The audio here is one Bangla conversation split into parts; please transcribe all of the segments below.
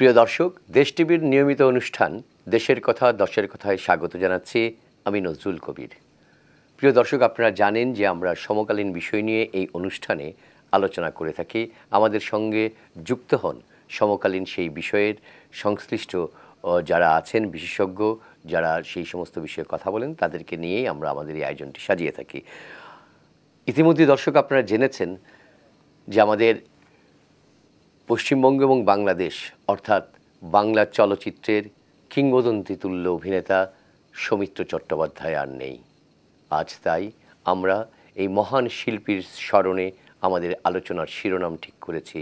প্রিয় দর্শক, দেশ টিভির নিয়মিত অনুষ্ঠান দেশের কথা দশের কথায় স্বাগত জানাচ্ছি আমি নজরুল কবির। প্রিয় দর্শক, আপনারা জানেন যে আমরা সমকালীন বিষয় নিয়ে এই অনুষ্ঠানে আলোচনা করে থাকি। আমাদের সঙ্গে যুক্ত হন সমকালীন সেই বিষয়ের সংশ্লিষ্ট যারা আছেন, বিশেষজ্ঞ যারা সেই সমস্ত বিষয়ে কথা বলেন, তাদেরকে নিয়েই আমরা আমাদের এই আয়োজনটি সাজিয়ে থাকি। ইতিমধ্যে দর্শক আপনারা জেনেছেন যে আমাদের পশ্চিমবঙ্গ এবং বাংলাদেশ অর্থাৎ বাংলা চলচ্চিত্রের কিংবদন্তিতুল্য অভিনেতা সৌমিত্র চট্টোপাধ্যায় আর নেই। আজ তাই আমরা এই মহান শিল্পীর স্মরণে আমাদের আলোচনার শিরোনাম ঠিক করেছি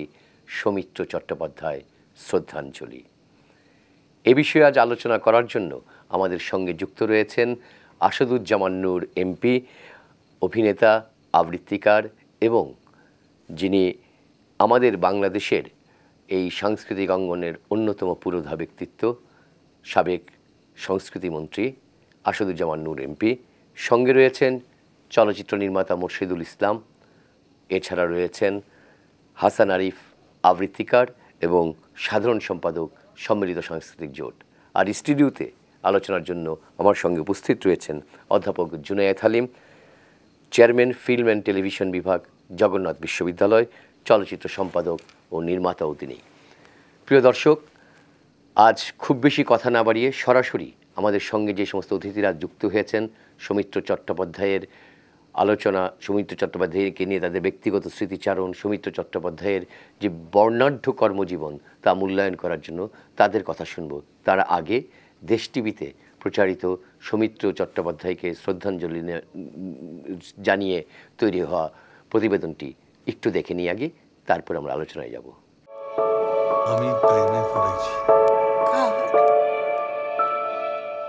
সৌমিত্র চট্টোপাধ্যায় শ্রদ্ধাঞ্জলি। এ বিষয়ে আজ আলোচনা করার জন্য আমাদের সঙ্গে যুক্ত রয়েছেন আসাদুজ্জামান নূর এমপি, অভিনেতা, আবৃত্তিকার এবং যিনি আমাদের বাংলাদেশের এই সাংস্কৃতিক অঙ্গনের অন্যতম পুরোধা ব্যক্তিত্ব, সাবেক সংস্কৃতিমন্ত্রী আসাদুজ্জামান নূর এমপি। সঙ্গে রয়েছেন চলচ্চিত্র নির্মাতা মোর্শেদুল ইসলাম, এছাড়া রয়েছেন হাসান আরিফ, আবৃত্তিকার এবং সাধারণ সম্পাদক সম্মিলিত সাংস্কৃতিক জোট। আর স্টুডিওতে আলোচনার জন্য আমার সঙ্গে উপস্থিত রয়েছেন অধ্যাপক Junaid Halim, chairman film and television বিভাগ, জগন্নাথ বিশ্ববিদ্যালয়, চলচ্চিত্র সম্পাদক ও নির্মাতাও তিনি। প্রিয় দর্শক, আজ খুব বেশি কথা না বাড়িয়ে সরাসরি আমাদের সঙ্গে যে সমস্ত অতিথিরা যুক্ত হয়েছেন সৌমিত্র চট্টোপাধ্যায়ের আলোচনা, সৌমিত্র চট্টোপাধ্যায়কে নিয়ে তাদের ব্যক্তিগত স্মৃতিচারণ, সৌমিত্র চট্টোপাধ্যায়ের যে বর্ণাঢ্য কর্মজীবন তা মূল্যায়ন করার জন্য তাদের কথা শুনব। তার আগে দেশ টিভিতে প্রচারিত সৌমিত্র চট্টোপাধ্যায়কে শ্রদ্ধাঞ্জলি জানিয়ে তৈরি হওয়া প্রতিবেদনটি একটু দেখে নিই আগে, তারপর আমরা আলোচনায় যাব। আমি প্রেমে পড়েছি।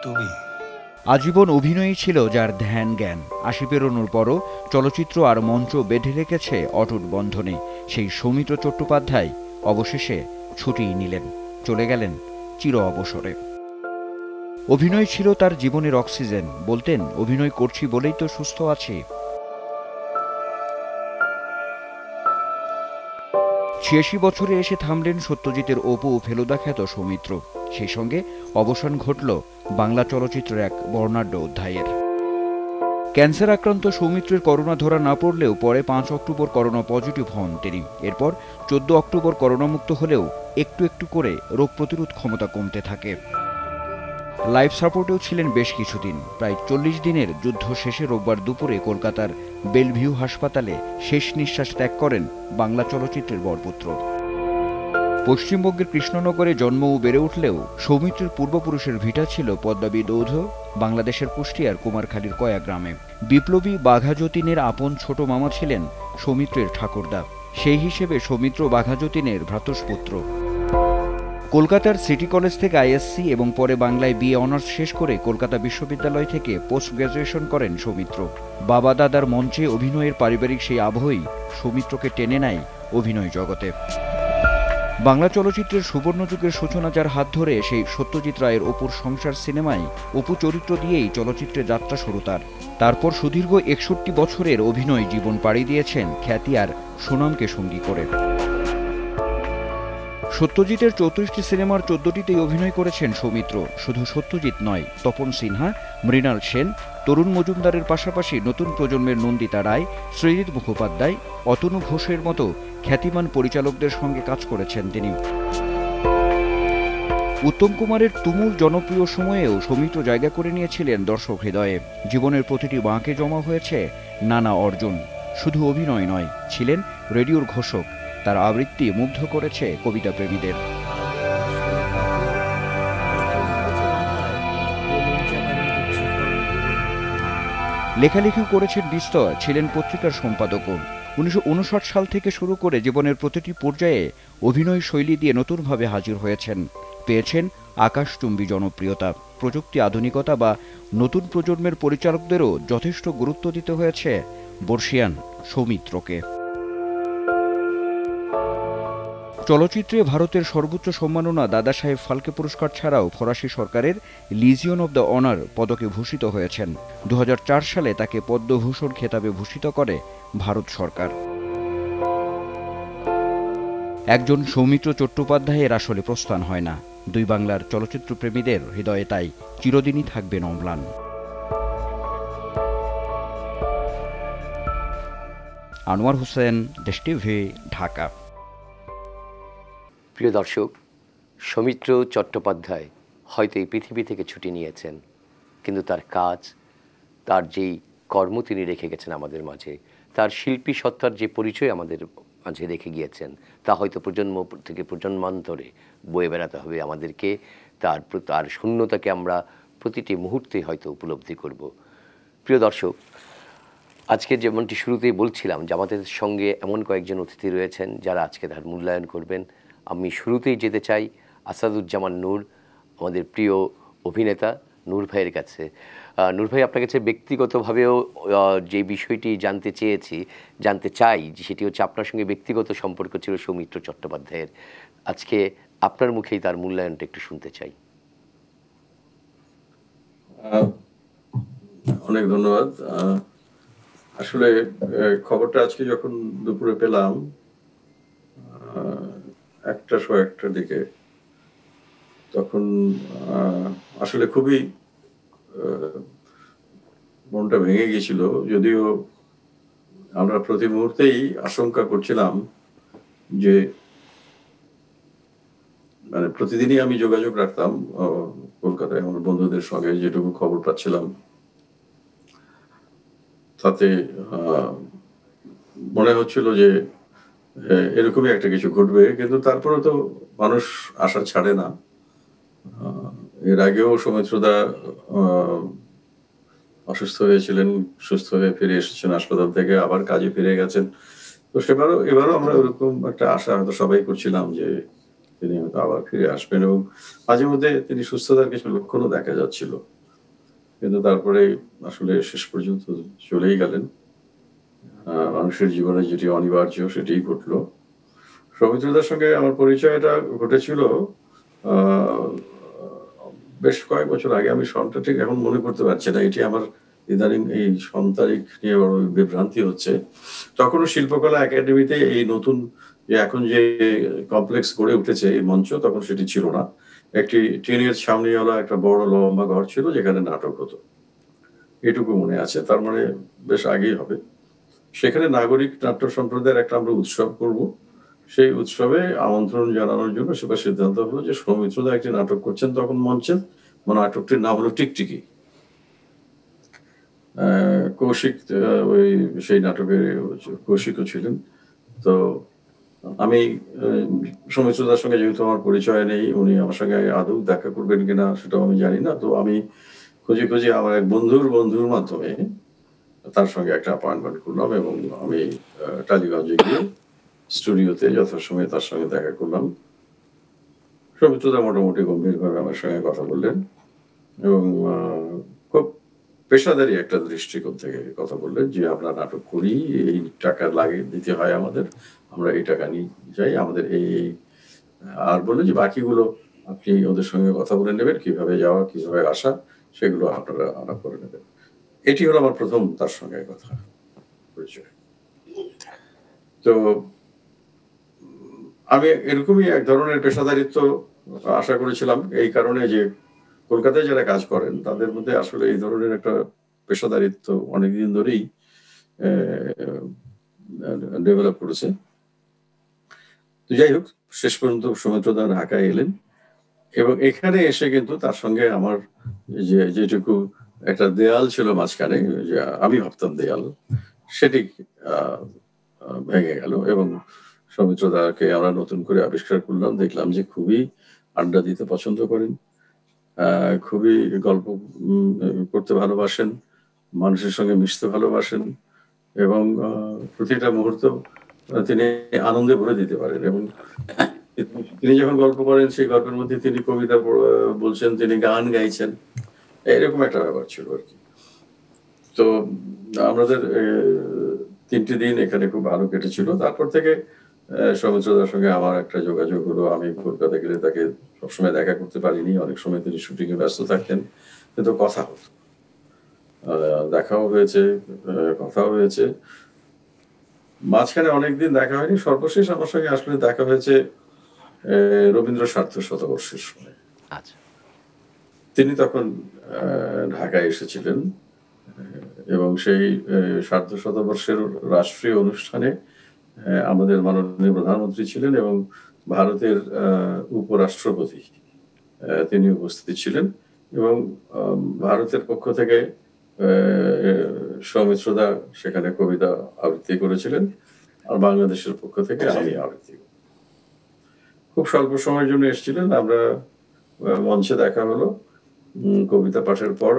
তুমি আজীবন অভিনয়ই ছিল যার ধ্যান জ্ঞান। ৮০ পেরোনোর পরও চলচ্চিত্র আর মঞ্চ বেঁধে রেখেছে অটুট বন্ধনে। সেই সৌমিত্র চট্টোপাধ্যায় অবশেষে ছুটি নিলেন, চলে গেলেন চির অবসরে। অভিনয় ছিল তার জীবনের অক্সিজেন। বলতেন, অভিনয় করছি বলেই তো সুস্থ আছি। ৮৬ বছরে এসে থামলেন সত্যজিতের অপু ফেলুদা খ্যাত সৌমিত্র। সেই সঙ্গে অবসান ঘটল বাংলা চলচ্চিত্রের এক বর্ণাঢ্য অধ্যায়ের। ক্যান্সার আক্রান্ত সৌমিত্রের করোনা ধরা না পড়লেও পরে ৫ অক্টোবর করোনা পজিটিভ হন তিনি। এরপর ১৪ অক্টোবর করোনামুক্ত হলেও একটু একটু করে রোগ প্রতিরোধ ক্ষমতা কমতে থাকে। লাইফ সাপোর্টেও ছিলেন বেশ কিছুদিন। প্রায় ৪০ দিনের যুদ্ধ শেষে রোববার দুপুরে কলকাতার বেলভিউ হাসপাতালে শেষ নিঃশ্বাস ত্যাগ করেন বাংলা চলচ্চিত্রের বরপুত্র। পশ্চিমবঙ্গের কৃষ্ণনগরে জন্ম ও বেড়ে উঠলেও সৌমিত্রের পূর্বপুরুষের ভিটা ছিল পদ্মাবী দৌধ, বাংলাদেশের কুষ্টিয়ার কুমারখালীর কয়া গ্রামে। বিপ্লবী বাঘা যতীনের আপন ছোট মামা ছিলেন সৌমিত্রের ঠাকুরদা। সেই হিসেবে সৌমিত্র বাঘা যতীনের ভ্রাতুষ্পুত্র। কলকাতার সিটি কলেজ থেকে আইএসসি এবং পরে বাংলায় বিএ অনার্স শেষ করে কলকাতা বিশ্ববিদ্যালয় থেকে পোস্ট গ্র্যাজুয়েশন করেন সৌমিত্র। বাবা দাদার মঞ্চে অভিনয়ের পারিবারিক সেই আবহই সৌমিত্রকে টেনে নেয় অভিনয় জগতে। বাংলা চলচ্চিত্রের সুবর্ণ যুগের সূচনা যার হাত ধরে, সেই সত্যজিৎ রায়ের অপুর সংসার সিনেমায় অপু চরিত্র দিয়েই চলচ্চিত্রে যাত্রা শুরু তার। তারপর সুদীর্ঘ ৬১ বছরের অভিনয় জীবন পাড়ি দিয়েছেন খ্যাতি আর সুনামকে সঙ্গী করে। সত্যজিতের ৩৪টি সিনেমার ১৪টিতেই অভিনয় করেছেন সৌমিত্র। শুধু সত্যজিৎ নয়, তপন সিনহা, মৃণাল সেন, তরুণ মজুমদারের পাশাপাশি নতুন প্রজন্মের নন্দিতা রায়, সৃজিত মুখোপাধ্যায়, অতনু ঘোষের মতো খ্যাতিমান পরিচালকদের সঙ্গে কাজ করেছেন তিনি। উত্তম কুমারের তুমুল জনপ্রিয় সময়েও সৌমিত্র জায়গা করে নিয়েছিলেন দর্শক হৃদয়ে। জীবনের প্রতিটি বাঁকে জমা হয়েছে নানা অর্জন। শুধু অভিনয় নয়, ছিলেন রেডিওর ঘোষক। তার আবৃত্তি মুগ্ধ করেছে কবিতা প্রেমীদের। লেখালেখিও করেছেন বিস্তর, ছিলেন পত্রিকার সম্পাদকও। ১৯৫৯ সাল থেকে শুরু করে জীবনের প্রতিটি পর্যায়ে অভিনয় শৈলী দিয়ে নতুনভাবে হাজির হয়েছেন। পেয়েছেন আকাশচুম্বী জনপ্রিয়তা। প্রযুক্তি আধুনিকতা বা নতুন প্রজন্মের পরিচালকদেরও যথেষ্ট গুরুত্ব দিতে হয়েছে বর্ষিয়ান সৌমিত্রকে। চলচ্চিত্রে ভারতের সর্বোচ্চ সম্মাননা দাদা সাহেব ফালকে পুরস্কার ছাড়াও ফরাসি সরকারের লিজিয়ন অব দ্য অনার পদকে ভূষিত হয়েছেন। ২০০৪ সালে তাকে পদ্মভূষণ খেতাবে ভূষিত করে ভারত সরকার। একজন সৌমিত্র চট্টোপাধ্যায়ের আসলে প্রস্থান হয় না। দুই বাংলার চলচ্চিত্র প্রেমীদের হৃদয়ে তাই চিরদিনই থাকবেন অম্লান। আনোয়ার হোসেন, দেশ টিভি, ঢাকা। প্রিয় দর্শক, সৌমিত্র চট্টোপাধ্যায় হয়তো এই পৃথিবী থেকে ছুটি নিয়েছেন, কিন্তু তার কাজ, তার যেই কর্ম তিনি রেখে গেছেন আমাদের মাঝে, তার শিল্পী সত্তার যে পরিচয় আমাদের মাঝে রেখে গিয়েছেন, তা হয়তো প্রজন্ম থেকে প্রজন্মান্তরে বয়ে বেড়াতে হবে আমাদেরকে। তার শূন্যতাকে আমরা প্রতিটি মুহূর্তে হয়তো উপলব্ধি করব। প্রিয় দর্শক, আজকে যেমনটি শুরুতেই বলছিলাম যে আমাদের সঙ্গে এমন কয়েকজন অতিথি রয়েছেন যারা আজকে তার মূল্যায়ন করবেন। আমি শুরুতেই যেতে চাই আসাদুজ্জামান নূর, আমাদের প্রিয় অভিনেতা নূর ভাইয়ের কাছে। নূর ভাই, আপনার কাছে ব্যক্তিগতভাবেও যে বিষয়টি জানতে চাই যে সেটি হচ্ছে আপনার সঙ্গে ব্যক্তিগত সম্পর্ক ছিল সৌমিত্র চট্টোপাধ্যায়ের। আজকে আপনার মুখেই তার মূল্যায়নটা একটু শুনতে চাই। অনেক ধন্যবাদ। আসলে খবরটা আজকে যখন দুপুরে পেলাম 1টার দিকে, তখন আসলে খুবই মনটা ভেঙে গিয়েছিল। যদিও আমরা প্রতি মুহূর্তেই আশঙ্কা করছিলাম যে, মানে প্রতিদিনই আমি যোগাযোগ রাখতাম কলকাতায় আমার বন্ধুদের সঙ্গে, যেটুকু খবর পাচ্ছিলাম তাতে মনে হচ্ছিল যে এরকমই একটা কিছু ঘটবে। কিন্তু তারপরে তো মানুষ আশা ছাড়ে না। এর আগেও সৌমিত্রদা অসুস্থ হয়েছিলেন, সুস্থ হয়ে ফিরে এসেছেন হাসপাতাল থেকে, আবার কাজে ফিরে গেছেন। তো এবারও আমরা ওরকম একটা আশা হয়তো সবাই করছিলাম যে তিনি হয়তো আবার ফিরে আসবেন, এবং মাঝে মধ্যে তিনি সুস্থতার কিছু লক্ষণও দেখা যাচ্ছিল। কিন্তু তারপরে আসলে শেষ পর্যন্ত চলেই গেলেন। মানুষের জীবনে যেটি অনিবার্য সেটিই ঘটলো। সৌমিত্রদার সঙ্গে আমার পরিচয়টা ঘটেছিল বেশ কয়েক বছর আগে। আমি সনটা ঠিক এখন মনে করতে পারছি না, এটি আমার ইদানিং এই সন তারিখ নিয়ে বড় বিভ্রান্তি হচ্ছে। তখনও শিল্পকলা একাডেমিতে এই নতুন যে এখন যে কমপ্লেক্স গড়ে উঠেছে এই মঞ্চ, তখন সেটি ছিল না। একটি টিনের ছাউনিওয়ালা একটা বড় লম্বা ঘর ছিল যেখানে নাটক হতো, এটুকু মনে আছে। তার মানে বেশ আগেই হবে। সেখানে নাগরিক নাট্য সম্প্রদায়ের একটা আমরা উৎসব করব। সেই উৎসবে আমন্ত্রণ জানানোর জন্য সেবার সিদ্ধান্ত হলো যে সৌমিত্রদা একটি নাটক করছেন তখন মঞ্চে। নাটকটির নাম হলো টিকটিকি। কৌশিক ওই সেই নাটকের কৌশিকও ছিলেন। তো আমি সৌমিত্রদার সঙ্গে যেহেতু আমার পরিচয় নেই, উনি আমার সঙ্গে আদৌ দেখা করবেন কিনা সেটাও আমি জানি না। তো আমি খুঁজে আমার এক বন্ধুর মাধ্যমে তার সঙ্গে একটা অ্যাপয়েন্টমেন্ট করলাম, এবং আমি টালিগঞ্জে গিয়ে স্টুডিওতে যথাসময়ে তার সঙ্গে দেখা করলাম। সৌমিত্রদা মোটামুটি গম্ভীরভাবে আমার সঙ্গে কথা বললেন, এবং খুব পেশাদারি একটা দৃষ্টিকোণ থেকে কথা বললেন যে আমরা নাটক করি, এই টাকা দিতে হয় আমাদের, আমরা এই টাকা নিয়ে যাই, আমাদের এই আর বললেন যে বাকিগুলো আপনি ওদের সঙ্গে কথা বলে নেবেন, কিভাবে যাওয়া কিভাবে আসা সেগুলো আপনারা করে নেবেন। এটি হলো আমার প্রথম তার সঙ্গে কথা পরিচয়। তো আমি এরকমই এক ধরনের পেশাদারিত্ব আশা করেছিলাম, এই কারণে যে কলকাতায় যারা কাজ করেন তাদের মধ্যে আসলে এই ধরনের একটা পেশাদারিত্ব অনেকদিন ধরেই ডেভেলপ করেছে। তো যাই হোক, শেষ পর্যন্ত সৌমিত্রদা ঢাকায় এলেন, এবং এখানে এসে কিন্তু তার সঙ্গে আমার যেটুকু একটা দেয়াল ছিল মাঝখানে, যে আমি ভাবতাম দেয়াল, সেটি ভেঙে গেল। এবং সৌমিত্রদাকে আমরা নতুন করে আবিষ্কার করলাম, দেখলাম যে খুবই আড্ডা দিতে পছন্দ করেন, খুবই গল্প করতে ভালোবাসেন, মানুষের সঙ্গে মিশতে ভালোবাসেন, এবং প্রতিটা মুহূর্ত তিনি আনন্দে ভরে দিতে পারেন। এবং তিনি যখন গল্প করেন সেই গল্পের মধ্যে তিনি কবিতা বলছেন, তিনি গান গাইছেন, এরকম একটা ব্যাপার ছিল আর কি। তো আমাদের 3টি দিন এখানে খুব ভালো কেটেছিল। তারপর থেকে সৌমিত্রদার সঙ্গে আমার একটা যোগাযোগ হলো। আমি কলকাতা গেলে তাকে সবসময় দেখা করতে পারিনি, অনেক সময় তিনি শুটিং এ ব্যস্ত থাকতেন, কিন্তু কথা হতো, দেখাও হয়েছে, কথাও হয়েছে। মাঝখানে অনেকদিন দেখা হয়নি, সর্বশেষ আমার সঙ্গে আসলে দেখা হয়েছে রবীন্দ্র স্বার্থ শতবর্ষের সময়। আচ্ছা। তিনি তখন ঢাকায় এসেছিলেন এবং সেই সার্ধ শতবর্ষের রাষ্ট্রীয় অনুষ্ঠানে আমাদের মাননীয় প্রধানমন্ত্রী ছিলেন এবং ভারতের উপরাষ্ট্রপতি তিনি উপস্থিত ছিলেন এবং ভারতের পক্ষ থেকে সৌমিত্রদা সেখানে কবিতা আবৃত্তি করেছিলেন আর বাংলাদেশের পক্ষ থেকে আমি আবৃত্তি। খুব স্বল্প সময়ের জন্য এসেছিলেন, আমরা মঞ্চে দেখা হলো। কবিতা পাঠের পর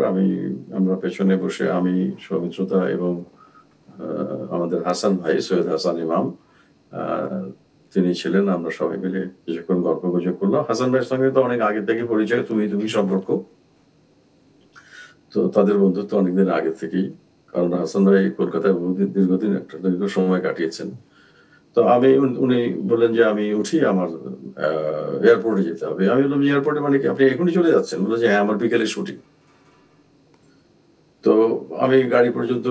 আমরা পেছনে বসে আমি, সৌমিত্রদা এবং আমাদের হাসান ভাই, সৈয়দ হাসান ইমাম তিনি ছিলেন, আমরা সবাই মিলে কিছুক্ষণ গল্প গুজব করলাম। হাসান ভাইয়ের সঙ্গে তো অনেক আগে থেকে পরিচয়, তুমি সম্পর্ক, তো তাদের বন্ধুত্ব অনেকদিন আগে থেকেই, কারণ হাসান ভাই কলকাতায় দীর্ঘদিন একটা দীর্ঘ সময় কাটিয়েছেন। তো উনি বললেন যে আমি উঠি, আমার এয়ারপোর্টে যেতে হবে। আমি বললাম এয়ারপোর্টে মানে কি, আপনি এখনই চলে যাচ্ছেন? বললো যে হ্যাঁ, আমার বিকেলে শুটিং। তো আমি গাড়ি পর্যন্ত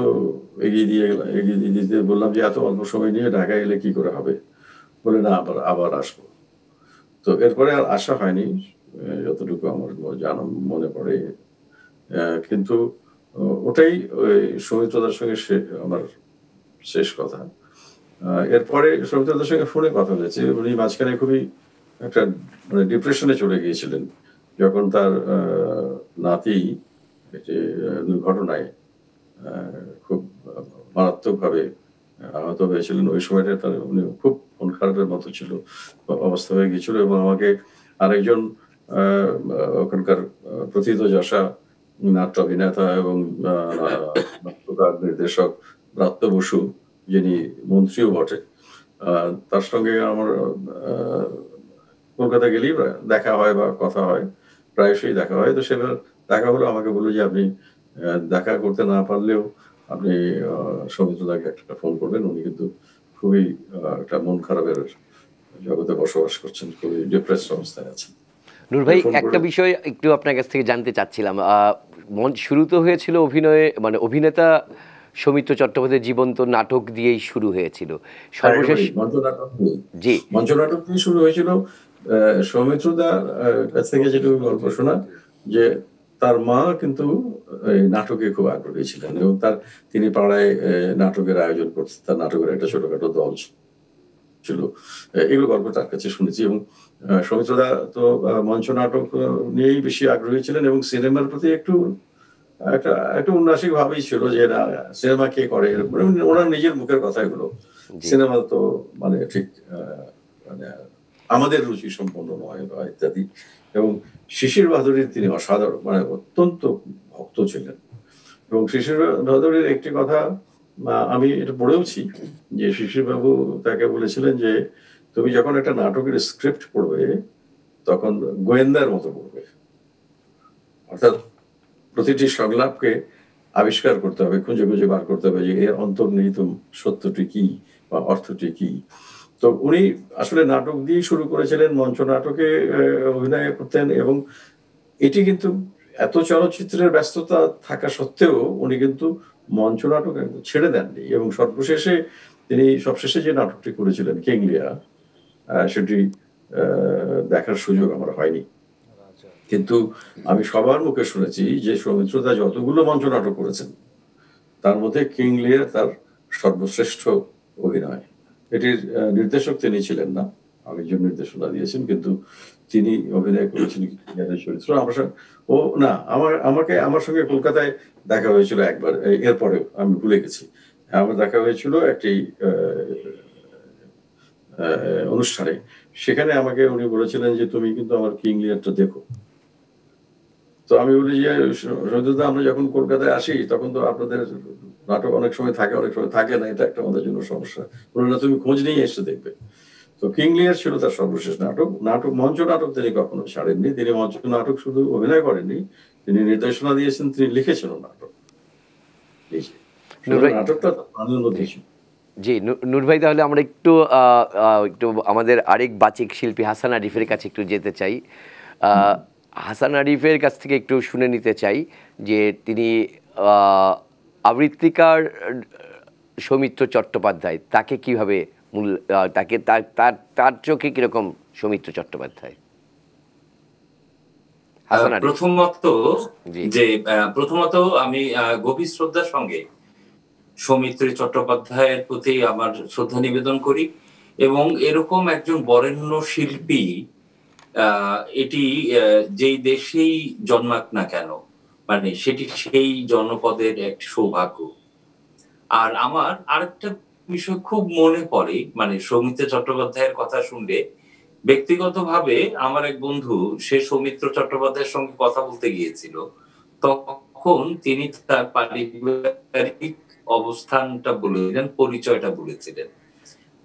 এগিয়ে দিতে বললাম যে এত অল্প সময় নিয়ে ঢাকায় এলে কি করে হবে? বলে না, আবার আসবো। তো এরপরে আর আসা হয়নি যতটুকু আমার মনে পড়ে। কিন্তু ওটাই ওই সৌমিত্রদার সঙ্গে আমার শেষ কথা। এরপরে সৌমিত্রদার সঙ্গে ফোনে কথা হয়েছে। উনি মাঝখানে খুবই একটা মানে ডিপ্রেশনে চলে গিয়েছিলেন যখন তার নাতি দুর্ঘটনায় খুব মারাত্মকভাবে আহত হয়েছিলেন। ওই সময়টা তার উনি খুব মন খারাপের মতো ছিল, অবস্থা হয়ে গিয়েছিল এবং আমাকে আরেকজন ওখানকার প্রথিতযশা নাট্য অভিনেতা এবং নাট্যকার নির্দেশক ব্রাত্য বসু, যিনি মন্ত্রীও বটে, তার সঙ্গে আমার কলকাতা গেলেই দেখা হয় বা কথা হয়, প্রায়শই দেখা হয়। তো সেবার দেখা হলো, আমাকে বললো যে আপনি দেখা করতে না পারলেও আপনি সৌমিত্রদাকে একটা ফোন করবেন, উনি কিন্তু খুবই একটা মন খারাপের জগতে বসবাস করছেন, খুবই ডিপ্রেসড অবস্থায় আছেন। নূর ভাই, একটা বিষয় একটু আপনার কাছ থেকে জানতে চাচ্ছিলাম। শুরু তো হয়েছিল অভিনয়ে, মানে অভিনেতা সৌমিত্র চট্টোপাধ্যায়ের জীবন্ত নাটক দিয়েই শুরু হয়েছিল। সর্বশেষ জি, মঞ্চনাটক দিয়ে শুরু হয়েছিল। সৌমিত্রদার কাছ থেকে যেটুকু গল্প শোনা, যে তার মা কিন্তু নাটকে খুব আগ্রহী ছিলেন এবং তিনি পাড়ায় নাটকের আয়োজন করতেন, তার নাটকের একটা ছোটখাটো দল ছিল। এগুলো গল্প তার কাছে শুনেছি। এবং সৌমিত্রদা তো মঞ্চ নাটক নিয়েই বেশি আগ্রহী ছিলেন এবং সিনেমার প্রতি একটা উন্নাসিক ভাবেই ছিল যে না, সিনেমা কে করে, ওনার নিজের মুখের কথা এগুলো। সিনেমা তো মানে ঠিক মানে আমাদের রুচি সম্পন্ন নয় বা ইত্যাদি। এবং শিশির ভাদুরীর তিনি অসাধারণ, মানে অত্যন্ত ভক্ত ছিলেন। এবং শিশির ভাদুরীর একটি কথা আমি এটা পড়েওছি, যে শিশির বাবু তাকে বলেছিলেন যে তুমি যখন একটা নাটকের স্ক্রিপ্ট পড়বে তখন গোয়েন্দার মতো পড়বে, অর্থাৎ প্রতিটি সংলাপকে আবিষ্কার করতে হবে, খুঁজে খুঁজে বার করতে হবে যে এর অন্তর্নিহিত সত্যটি কি বা অর্থটি কি। তো উনি আসলে নাটক দিয়ে শুরু করেছিলেন, মঞ্চ নাটকে অভিনয় করতেন এবং এটি কিন্তু এত চলচ্চিত্রের ব্যস্ততা থাকা সত্ত্বেও উনি কিন্তু মঞ্চ নাটক ছেড়ে দেননি। এবং সবশেষে যে নাটকটি করেছিলেন কিং লিয়ার, সেটি দেখার সুযোগ আমার হয়নি, কিন্তু আমি সবার মুখে শুনেছি যে সৌমিত্রদা যতগুলো মঞ্চ নাটক করেছেন তার মধ্যে কিং লিয়ার তার সর্বশ্রেষ্ঠ অভিনয়। এটির নির্দেশক তিনি ছিলেন না, আরেকজন নির্দেশনা দিয়েছেন, কিন্তু তিনি অভিনয় করেছেন চরিত্র। আমার সঙ্গে কলকাতায় দেখা হয়েছিল একবার, এরপরে আমি ভুলে গেছি। আমার দেখা হয়েছিল একটি অনুষ্ঠানে, সেখানে আমাকে উনি বলেছিলেন যে তুমি কিন্তু আমার কিং লিয়ারটা দেখো। তো আমি বলি যে সৌমিত্রদা, আমরা যখন কলকাতায় আসি তখন তো আপনাদের নাটক অনেক সময় থাকে, অনেক সময় থাকে না, এটা একটা আমাদের জন্য সমস্যা। বলুন না, তুমি খোঁজ নিয়ে এসে দেখবে। তো কিং লিয়ার ছিল তার সর্বশেষ নাটক। মঞ্চ নাটক তিনি কখনো ছাড়েননি। তিনি মঞ্চ নাটক শুধু অভিনয় করেননি, তিনি নির্দেশনা দিয়েছেন, তিনি লিখেছেন নাটক। নাটকটা আনন্দ দিয়েছেন। জি নূর ভাই, তাহলে আমরা একটু আমাদের আরেক বাচিক শিল্পী হাসান আরিফের কাছে একটু যেতে চাই। হাসান আরিফের কাছ থেকে একটু শুনে নিতে চাই যে তিনি আবৃত্তিকার সৌমিত্র চট্টোপাধ্যায় তাকে কিভাবে তাকে তার তার চোখে কিরকম সৌমিত্র চট্টোপাধ্যায়? হাসান আলী। প্রথমত আমি গভীর শ্রদ্ধার সঙ্গে সৌমিত্র চট্টোপাধ্যায়ের প্রতি আমার শ্রদ্ধা নিবেদন করি, এবং এরকম একজন বরেণ্য শিল্পী এটি যেই দেশেই জন্মাক না কেন, মানে সেটি সেই জনপদের এক সৌভাগ্য। আর আমার আরেকটা বিষয় খুব মনে পড়ে, মানে সৌমিত্র চট্টোপাধ্যায়ের কথা শুনলে ব্যক্তিগতভাবে আমার এক বন্ধু, সে সৌমিত্র চট্টোপাধ্যায়ের সঙ্গে কথা বলতে গিয়েছিল, তখন তিনি তার পারিবারিক অবস্থানটা বলেছিলেন, পরিচয়টা বলেছিলেন।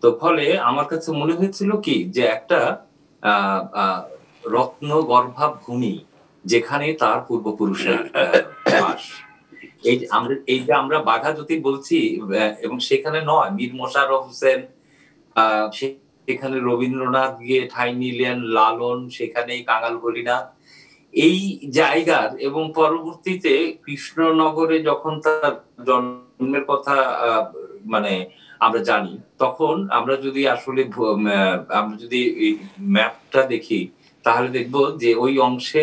তো ফলে আমার কাছে মনে হয়েছিল কি যে একটা রত্ন গর্ভা ভূমি, যেখানে তার পূর্বপুরুষের বাস। এই যে আমরা বাঘা জ্যোতি বলছি, এবং সেখানে নয় মীর মোশাররফ হোসেন, সেখানে রবীন্দ্রনাথ গিয়ে ঠাঁই নিলেন, লালন সেখানেই কাঙাল হরিনাথ, এই জায়গার, এবং পরবর্তীতে কৃষ্ণনগরে যখন তার জন্মের কথা মানে আমরা জানি, তখন আমরা যদি আসলে আমরা যদি ম্যাপটা দেখি, তাহলে দেখবো যে ওই অংশে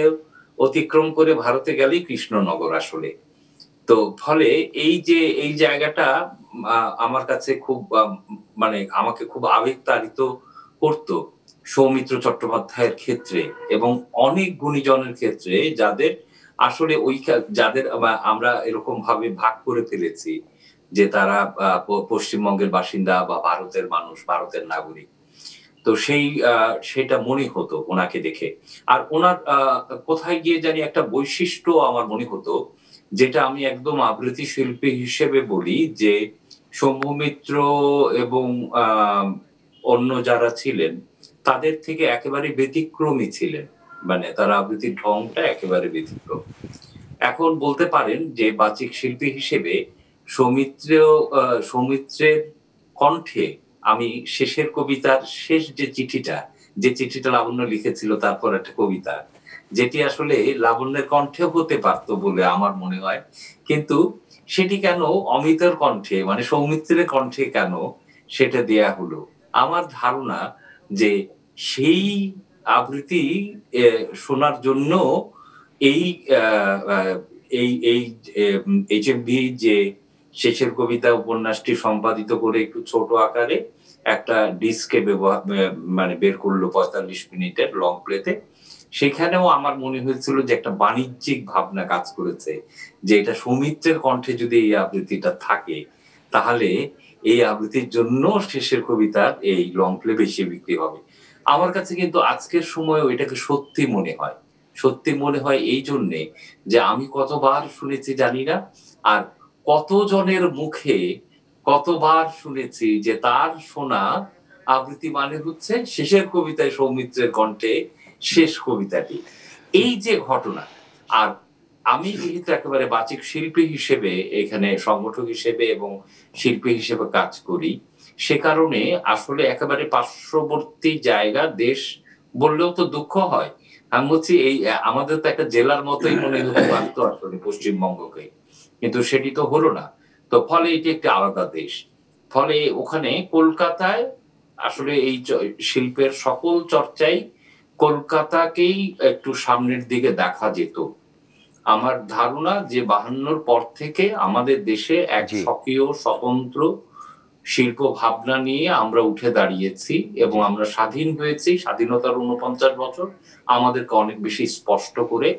অতিক্রম করে ভারতে গেলেই কৃষ্ণনগর আসলে। তো ফলে এই জায়গাটা আমার কাছে খুব মানে আমাকে খুব আবেগতাড়িত করতো সৌমিত্র চট্টোপাধ্যায়ের ক্ষেত্রে, এবং অনেক গুণীজনের ক্ষেত্রে যাদের আসলে যাদের আমরা এরকম ভাবে ভাগ করে ফেলেছি যে তারা পশ্চিমবঙ্গের বাসিন্দা বা ভারতের মানুষ, ভারতের নাগরিক। তো সেটা মনে হতো ওনাকে দেখে। আর ওনার কোথায় গিয়ে জানি একটা বৈশিষ্ট্য আমার মনে হতো, যেটা আমি একদম আবৃত্তি শিল্পী হিসেবে বলি, যে শম্ভু মিত্র এবং অন্য যারা ছিলেন তাদের থেকে একেবারে ব্যতিক্রমী ছিলেন, মানে তার আবৃত্তির ঢংটা একেবারে ব্যতিক্রম। এখন বলতে পারেন যে বাচিক শিল্পী হিসেবে সৌমিত্রের কণ্ঠে আমি শেষের কবিতার শেষ যে চিঠিটা লাবণ্য লিখেছিল, তারপর একটা কবিতা, যেটি আসলে লাবণ্যের কণ্ঠে হতে পারত বলে আমার মনে হয়, কিন্তু সেটি কেন অমিতের কণ্ঠে, মানে সৌমিত্রের কণ্ঠে কেন সেটা দেয়া হলো? আমার ধারণা যে সেই আবৃত্তি শোনার জন্য এই HMV যে শেষের কবিতা উপন্যাসটি সম্পাদিত করে একটু ছোট আকারে একটা ডিস্কে মানে বের করলো 45 মিনিটের লং প্লেতে। সেখানেও আমার মনে হয়েছিল যে একটা বাণিজ্যিক ভাবনা কাজ করেছে, যে এটা সৌমিত্রের কণ্ঠে যদি এই আবৃত্তিটা থাকে, তাহলে এই আবৃত্তির জন্য শেষের কবিতার এই লং প্লে বেশি বিক্রি হবে। আমার কাছে কিন্তু আজকের সময় এটাকে সত্যি মনে হয় এই জন্যে যে আমি কতবার শুনেছি জানি না, আর কতজনের মুখে কতবার শুনেছি যে তার শোনা আবৃত্তি মানে হচ্ছে শেষের কবিতায় সৌমিত্রের কণ্ঠে শেষ কবিতাটি। এই যে ঘটনা, আর আমি যেহেতু একেবারে বাচিক শিল্পী হিসেবে এখানে সংগঠক হিসেবে এবং শিল্পী হিসেবে কাজ করি, সে কারণে আসলে একেবারে পার্শ্ববর্তী জায়গা, দেশ বললেও তো দুঃখ হয়, আমি বলছি এই আমাদের তো একটা জেলার মতোই মনে হতে পারতো আসলে পশ্চিমবঙ্গকে, কিন্তু সেটি তো হলো না। তো ফলে এটি একটি আলাদা দেশ। ফলে ওখানে কলকাতায় আসলে এই শিল্পের সকল চর্চাই কলকাতাকেই একটু সামনের দিকে দেখা যেত। আমার ধারণা যে 52-র পর থেকে আমাদের দেশে এক স্বকীয় স্বতন্ত্র শিল্প ভাবনা নিয়ে আমরা উঠে দাঁড়িয়েছি, এবং আমরা স্বাধীন হয়েছি। স্বাধীনতার 49 বছর আমাদেরকে অনেক বেশি স্পষ্ট করে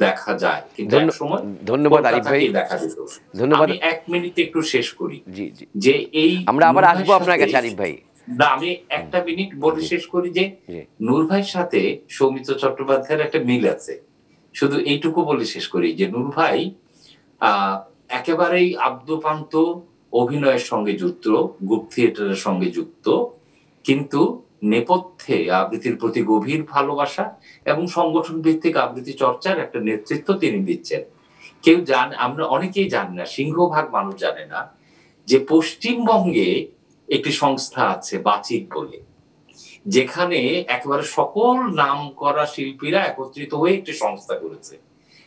দেখা যায়, কিন্তু এক সময় ধন্যবাদ আরিফ ভাই, দেখা যেত। ধন্যবাদ। আমি 1 মিনিট একটু শেষ করি, জি জি, যে এই আমরা আবার আসবো আপনার কাছে আরিফ ভাই। না, আমি 1টা মিনিট বলে শেষ করি যে নূর ভাইয়ের সাথে সৌমিত্র চট্টোপাধ্যায়ের একটা মিল আছে। শুধু এইটুকু বলে শেষ করি যে নূর ভাই একেবারেই আদ্যপান্ত অভিনয়ের সঙ্গে যুক্ত, গ্রুপ থিয়েটারের সঙ্গে যুক্ত, কিন্তু নেপথ্যে আবৃত্তির প্রতি গভীর ভালোবাসা এবং সংগঠন ভিত্তিক আবৃত্তি চর্চার একটা নেতৃত্ব তিনি দিচ্ছেন। আমরা অনেকেই জানি না, সিংহভাগ মানুষ জানে না যে পশ্চিমবঙ্গে একটি সংস্থা আছে বাচিক বলে, যেখানে একেবারে সকল নাম করা শিল্পীরা একত্রিত হয়ে একটি সংস্থা করেছে।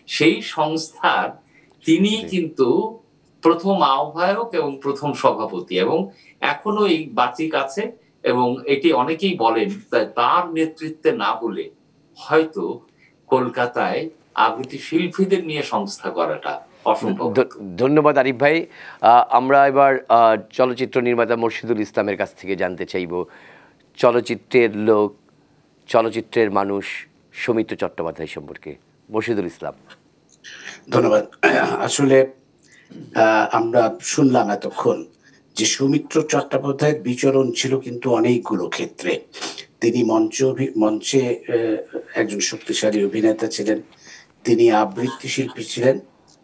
সেই সংস্থার তিনি কিন্তু প্রথম আহ্বায়ক এবং প্রথম সভাপতি, এবং এখনো এই বাচিক আছে। এবং এটি অনেকেই বলেন তার নেতৃত্বে না হলে হয়তো কলকাতায় আবৃত্তি শিল্পীদের নিয়ে সংস্থা করাটা অসম্ভব হতো। ধন্যবাদ আরিফ ভাই। আমরা এবার চলচ্চিত্র নির্মাতা মোর্শেদুল ইসলামের কাছ থেকে জানতে চাইব চলচ্চিত্রের লোক, চলচ্চিত্রের মানুষ সৌমিত্র চট্টোপাধ্যায় সম্পর্কে। মোর্শেদুল ইসলাম। ধন্যবাদ। আসলে আমরা শুনলাম এতক্ষণ যে সৌমিত্র চট্টোপাধ্যায়ের বিচরণ ছিল কিন্তু অনেকগুলো ক্ষেত্রে। তিনি মঞ্চে একজন শক্তিশালী অভিনেতা ছিলেন, তিনি আবৃত্তি শিল্পী ছিলেন,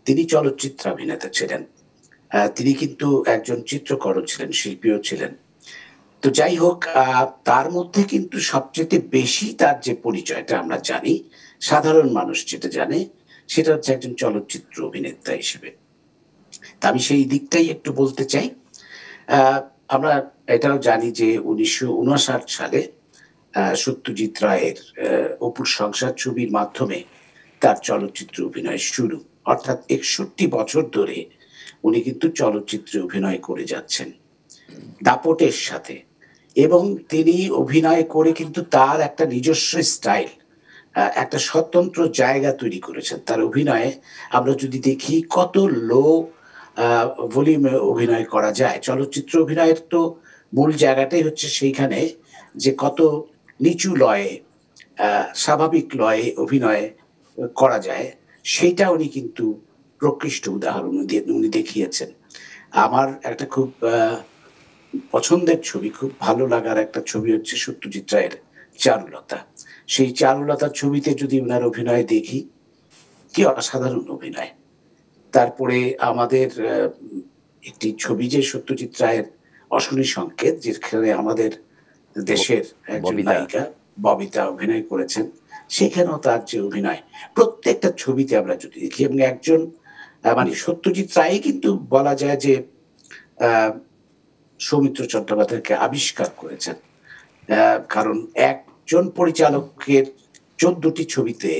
তিনি চলচ্চিত্রাভিনেতা ছিলেন, তিনি কিন্তু একজন চিত্রকরও ছিলেন, শিল্পীও ছিলেন। তো যাই হোক, তার মধ্যে কিন্তু সবচেয়ে বেশি তার যে পরিচয়টা আমরা জানি, সাধারণ মানুষ যেটা জানে, সেটা হচ্ছে একজন চলচ্চিত্র অভিনেতা হিসেবে। তা আমি সেই দিকটাই একটু বলতে চাই। আমরা এটাও জানি যে 1959 সালে সত্যজিৎ রায়ের অপুর সংসার ছবির মাধ্যমে তার চলচ্চিত্র অভিনয় শুরু, অর্থাৎ 61 বছর ধরে উনি কিন্তু চলচ্চিত্রে অভিনয় করে যাচ্ছেন দাপটের সাথে। এবং তিনি অভিনয় করে কিন্তু তার একটা নিজস্ব স্টাইল, একটা স্বতন্ত্র জায়গা তৈরি করেছেন তার অভিনয়ে। আমরা যদি দেখি কত লো ভলিউমে অভিনয় করা যায়, চলচ্চিত্র অভিনয়ের তো মূল জায়গাটাই হচ্ছে সেইখানে যে কত নিচু লয়ে, স্বাভাবিক লয়ে অভিনয় করা যায়, সেইটা উনি কিন্তু প্রকৃষ্ট উদাহরণ উনি দেখিয়েছেন। আমার একটা খুব পছন্দের ছবি, খুব ভালো লাগার একটা ছবি হচ্ছে সত্যজিৎ রায়ের চারুলতা। সেই চারুলতার ছবিতে যদি ওনার অভিনয় দেখি, কি অসাধারণ অভিনয়। তারপরে আমাদের একটি ছবি যে সত্যজিৎ রায়ের অশনি সংকেত, যেখানে আমাদের দেশের একজন নায়িকা ববিতা অভিনয় করেছেন, সেখানেও তার যে অভিনয় প্রত্যেকটা ছবিতে আমরা যদি দেখি, এবং একজন মানে সত্যজিৎ রায় কিন্তু বলা যায় যে সৌমিত্র চট্টোপাধ্যায়কে আবিষ্কার করেছেন। কারণ একজন পরিচালকের 14টি ছবিতে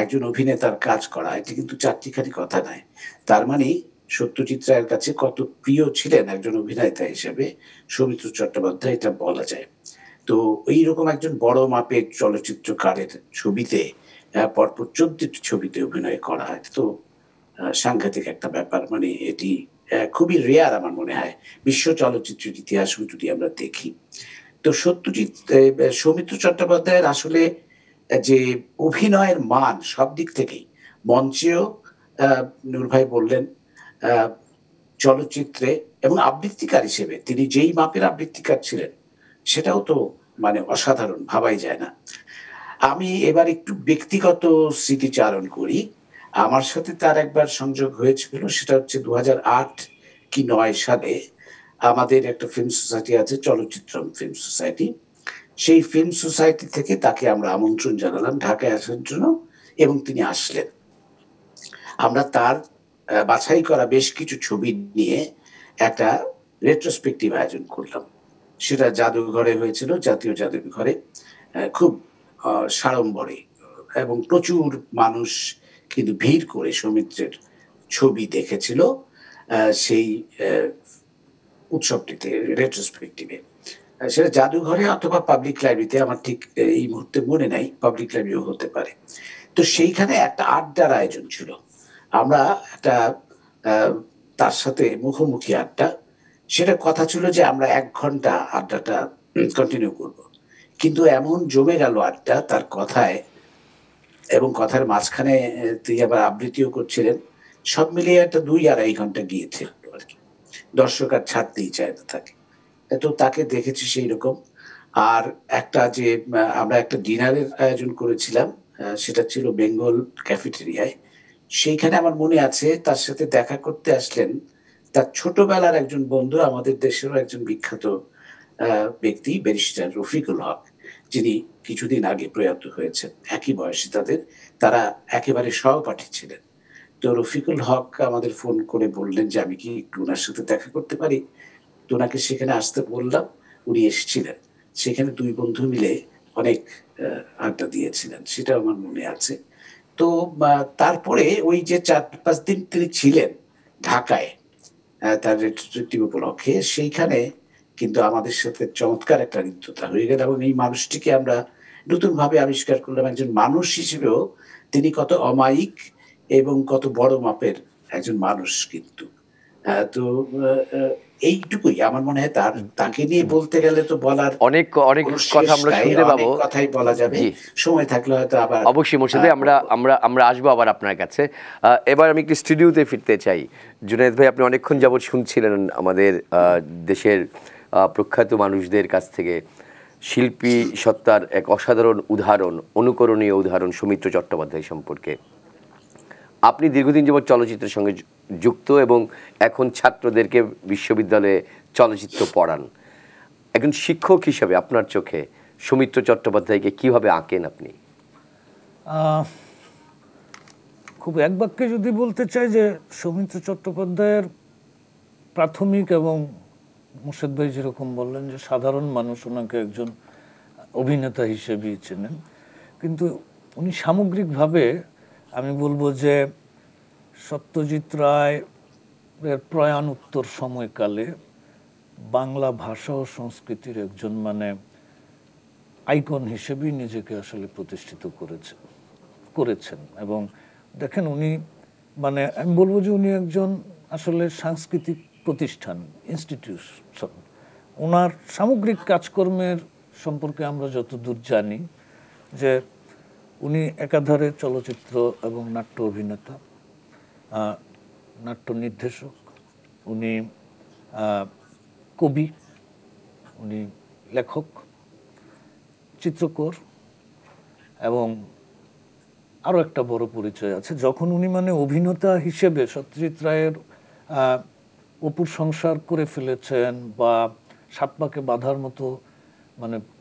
একজন অভিনেতার কাজ করা, এটি কিন্তু চারটিখানি কথা নয়। তার মানে সত্যজিৎ রায়ের কাছে কত প্রিয় ছিলেন একজন অভিনেতা হিসেবে সৌমিত্র চট্টোপাধ্যায়, এটা বলা যায়। তো এইরকম একজন বড় মাপের চলচ্চিত্রকারের ছবিতে পরপর 14টি ছবিতে অভিনয় করা, তো সাংঘাতিক একটা ব্যাপার। মানে এটি খুবই রেয়ার আমার মনে হয় বিশ্ব চলচ্চিত্রের ইতিহাস যদি আমরা দেখি। তো সৌমিত্র চট্টোপাধ্যায়ের আসলে যে অভিনয়ের মান সব দিক থেকেই, মঞ্চেও নূর ভাই বললেন, চলচ্চিত্রে এবং আবৃত্তিকার হিসেবে তিনি যেই মাপের আবৃত্তিকার ছিলেন সেটাও তো মানে অসাধারণ, ভাবাই যায় না। আমি এবার একটু ব্যক্তিগত স্মৃতিচারণ করি। আমার সাথে তার একবার সংযোগ হয়েছিল, সেটা হচ্ছে 2008 কি 2009 সালে আমাদের একটা ফিল্ম সোসাইটি আছে, চলচ্চিত্রম ফিল্ম সোসাইটি। সেই ফিল্ম সোসাইটি থেকে তাকে আমরা আমন্ত্রণ জানালাম ঢাকায় আসার জন্য, এবং তিনি আসলেন। আমরা তার বাছাই করা বেশ কিছু ছবি নিয়ে একটা রেট্রোস্পেক্টিভ আয়োজন করলাম। সেটা জাদুঘরে হয়েছিল, জাতীয় জাদুঘরে, খুব সাড়ম্বরে, এবং প্রচুর মানুষ কিন্তু ভিড় করে সৌমিত্রের ছবি দেখেছিল সেই উৎসবটিতে, রেট্রোস্পেক্টিভে। সেটা জাদুঘরে অথবা পাবলিক লাইব্রেরিতে, আমার ঠিক এই মুহূর্তে মনে নাই, পাবলিক লাইব্রেরিও হতে পারে। তো সেইখানে একটা আড্ডার আয়োজন ছিল। আমরা একটা তার সাথে মুখোমুখি আড্ডা, সেটা কথা ছিল যে আমরা 1 ঘন্টা আড্ডাটা কন্টিনিউ করব। কিন্তু এমন জমে গেল আড্ডা তার কথায়, এবং কথার মাঝখানে তিনি আবার আবৃত্তিও করছিলেন, সব মিলিয়ে একটা 2-2.5 ঘন্টা গিয়েছিল আর কি। দর্শক আর ছাড়তেই চায় না তাকে। তো তাকে দেখেছি সেই রকম। আর একটা যে আমরা একটা ডিনারের আয়োজন করেছিলাম, সেটা ছিল বেঙ্গল ক্যাফেটেরিয়ায়। সেইখানে আমার মনে আছে তার সাথে দেখা করতে আসলেন তার ছোটবেলার একজন বন্ধু, আমাদের দেশেরও একজন বিখ্যাত ব্যক্তি, ব্যারিস্টার রফিকুল হক, যিনি কিছুদিন আগে প্রয়াত হয়েছেন। একই বয়সী তাদের, তারা একেবারে সহপাঠী ছিলেন। তো রফিকুল হক আমাদের ফোন করে বললেন যে আমি কি একটু ওনার সাথে দেখা করতে পারি। তো ওনাকে সেখানে আসতে বললাম, উনি এসেছিলেন। সেখানে 2 বন্ধু মিলে অনেক আড্ডা দিয়েছিলেন, সেটা আমার মনে আছে। তো তারপরে ওই যে 4-5 দিন তিনি ছিলেন ঢাকায়, তার রেট্রোস্পেক্টিভ উপলক্ষে, সেইখানে কিন্তু আমাদের সাথে চমৎকার একটা হৃদ্যতা হয়ে গেল এবং এই মানুষটিকে আমরা নতুন ভাবে আবিষ্কার করলাম। একজন মানুষ হিসেবেও তিনি কত অমায়িক এবং কত বড় মাপের একজন মানুষ কিন্তু। তো এইটুকুই আমার মনে হয়। তাকে নিয়ে বলতে গেলে তো বলার অনেক অনেক কথা আমরা শুনতে পাবো, অনেক কথাই বলা যাবে, সময় থাকলে হয়তো আবার অবশ্যই মুর্শিদে আমরা আসবো আবার আপনার কাছে। এবার আমি একটু স্টুডিওতে ফিরতে চাই। জুনায়েদ ভাই, আপনি অনেকক্ষণ যাবৎ শুনছিলেন আমাদের দেশের প্রখ্যাত মানুষদের কাছ থেকে শিল্পী সত্তার এক অসাধারণ উদাহরণ, অনুকরণীয় উদাহরণ সৌমিত্র চট্টোপাধ্যায় সম্পর্কে। আপনি দীর্ঘদিন যাবৎ চলচ্চিত্রের সঙ্গে যুক্ত এবং এখন ছাত্রদেরকে বিশ্ববিদ্যালয়ে চলচ্চিত্র পড়ান। একজন শিক্ষক হিসেবে আপনার চোখে সৌমিত্র চট্টোপাধ্যায়কে কিভাবে আঁকেন আপনি? খুব এক বাক্যে যদি বলতে চাই যে সৌমিত্র চট্টোপাধ্যায়ের প্রাথমিক, এবং মুর্শেদ ভাই যেরকম বললেন যে সাধারণ মানুষ ওনাকে একজন অভিনেতা হিসেবেই চেনেন, কিন্তু উনি সামগ্রিকভাবে আমি বলবো যে সত্যজিৎ রায়ের প্রয়াণোত্তর সময়কালে বাংলা ভাষা ও সংস্কৃতির একজন আইকন হিসেবেই নিজেকে আসলে প্রতিষ্ঠিত করেছেন। এবং দেখেন, উনি আমি বলবো যে উনি একজন আসলে সাংস্কৃতিক প্রতিষ্ঠান, ইনস্টিটিউশন। ওনার সামগ্রিক কাজকর্মের সম্পর্কে আমরা যতদূর জানি যে উনি একাধারে চলচ্চিত্র এবং নাট্য অভিনেতা, নাট্য নির্দেশক, উনি কবি, উনি লেখক, চিত্রকর, এবং আরও একটা বড় পরিচয় আছে। যখন উনি অভিনেতা হিসেবে সত্যজিৎ রায়ের অপুর সংসার করে ফেলেছেন বা সাত পাকে বাঁধার মতো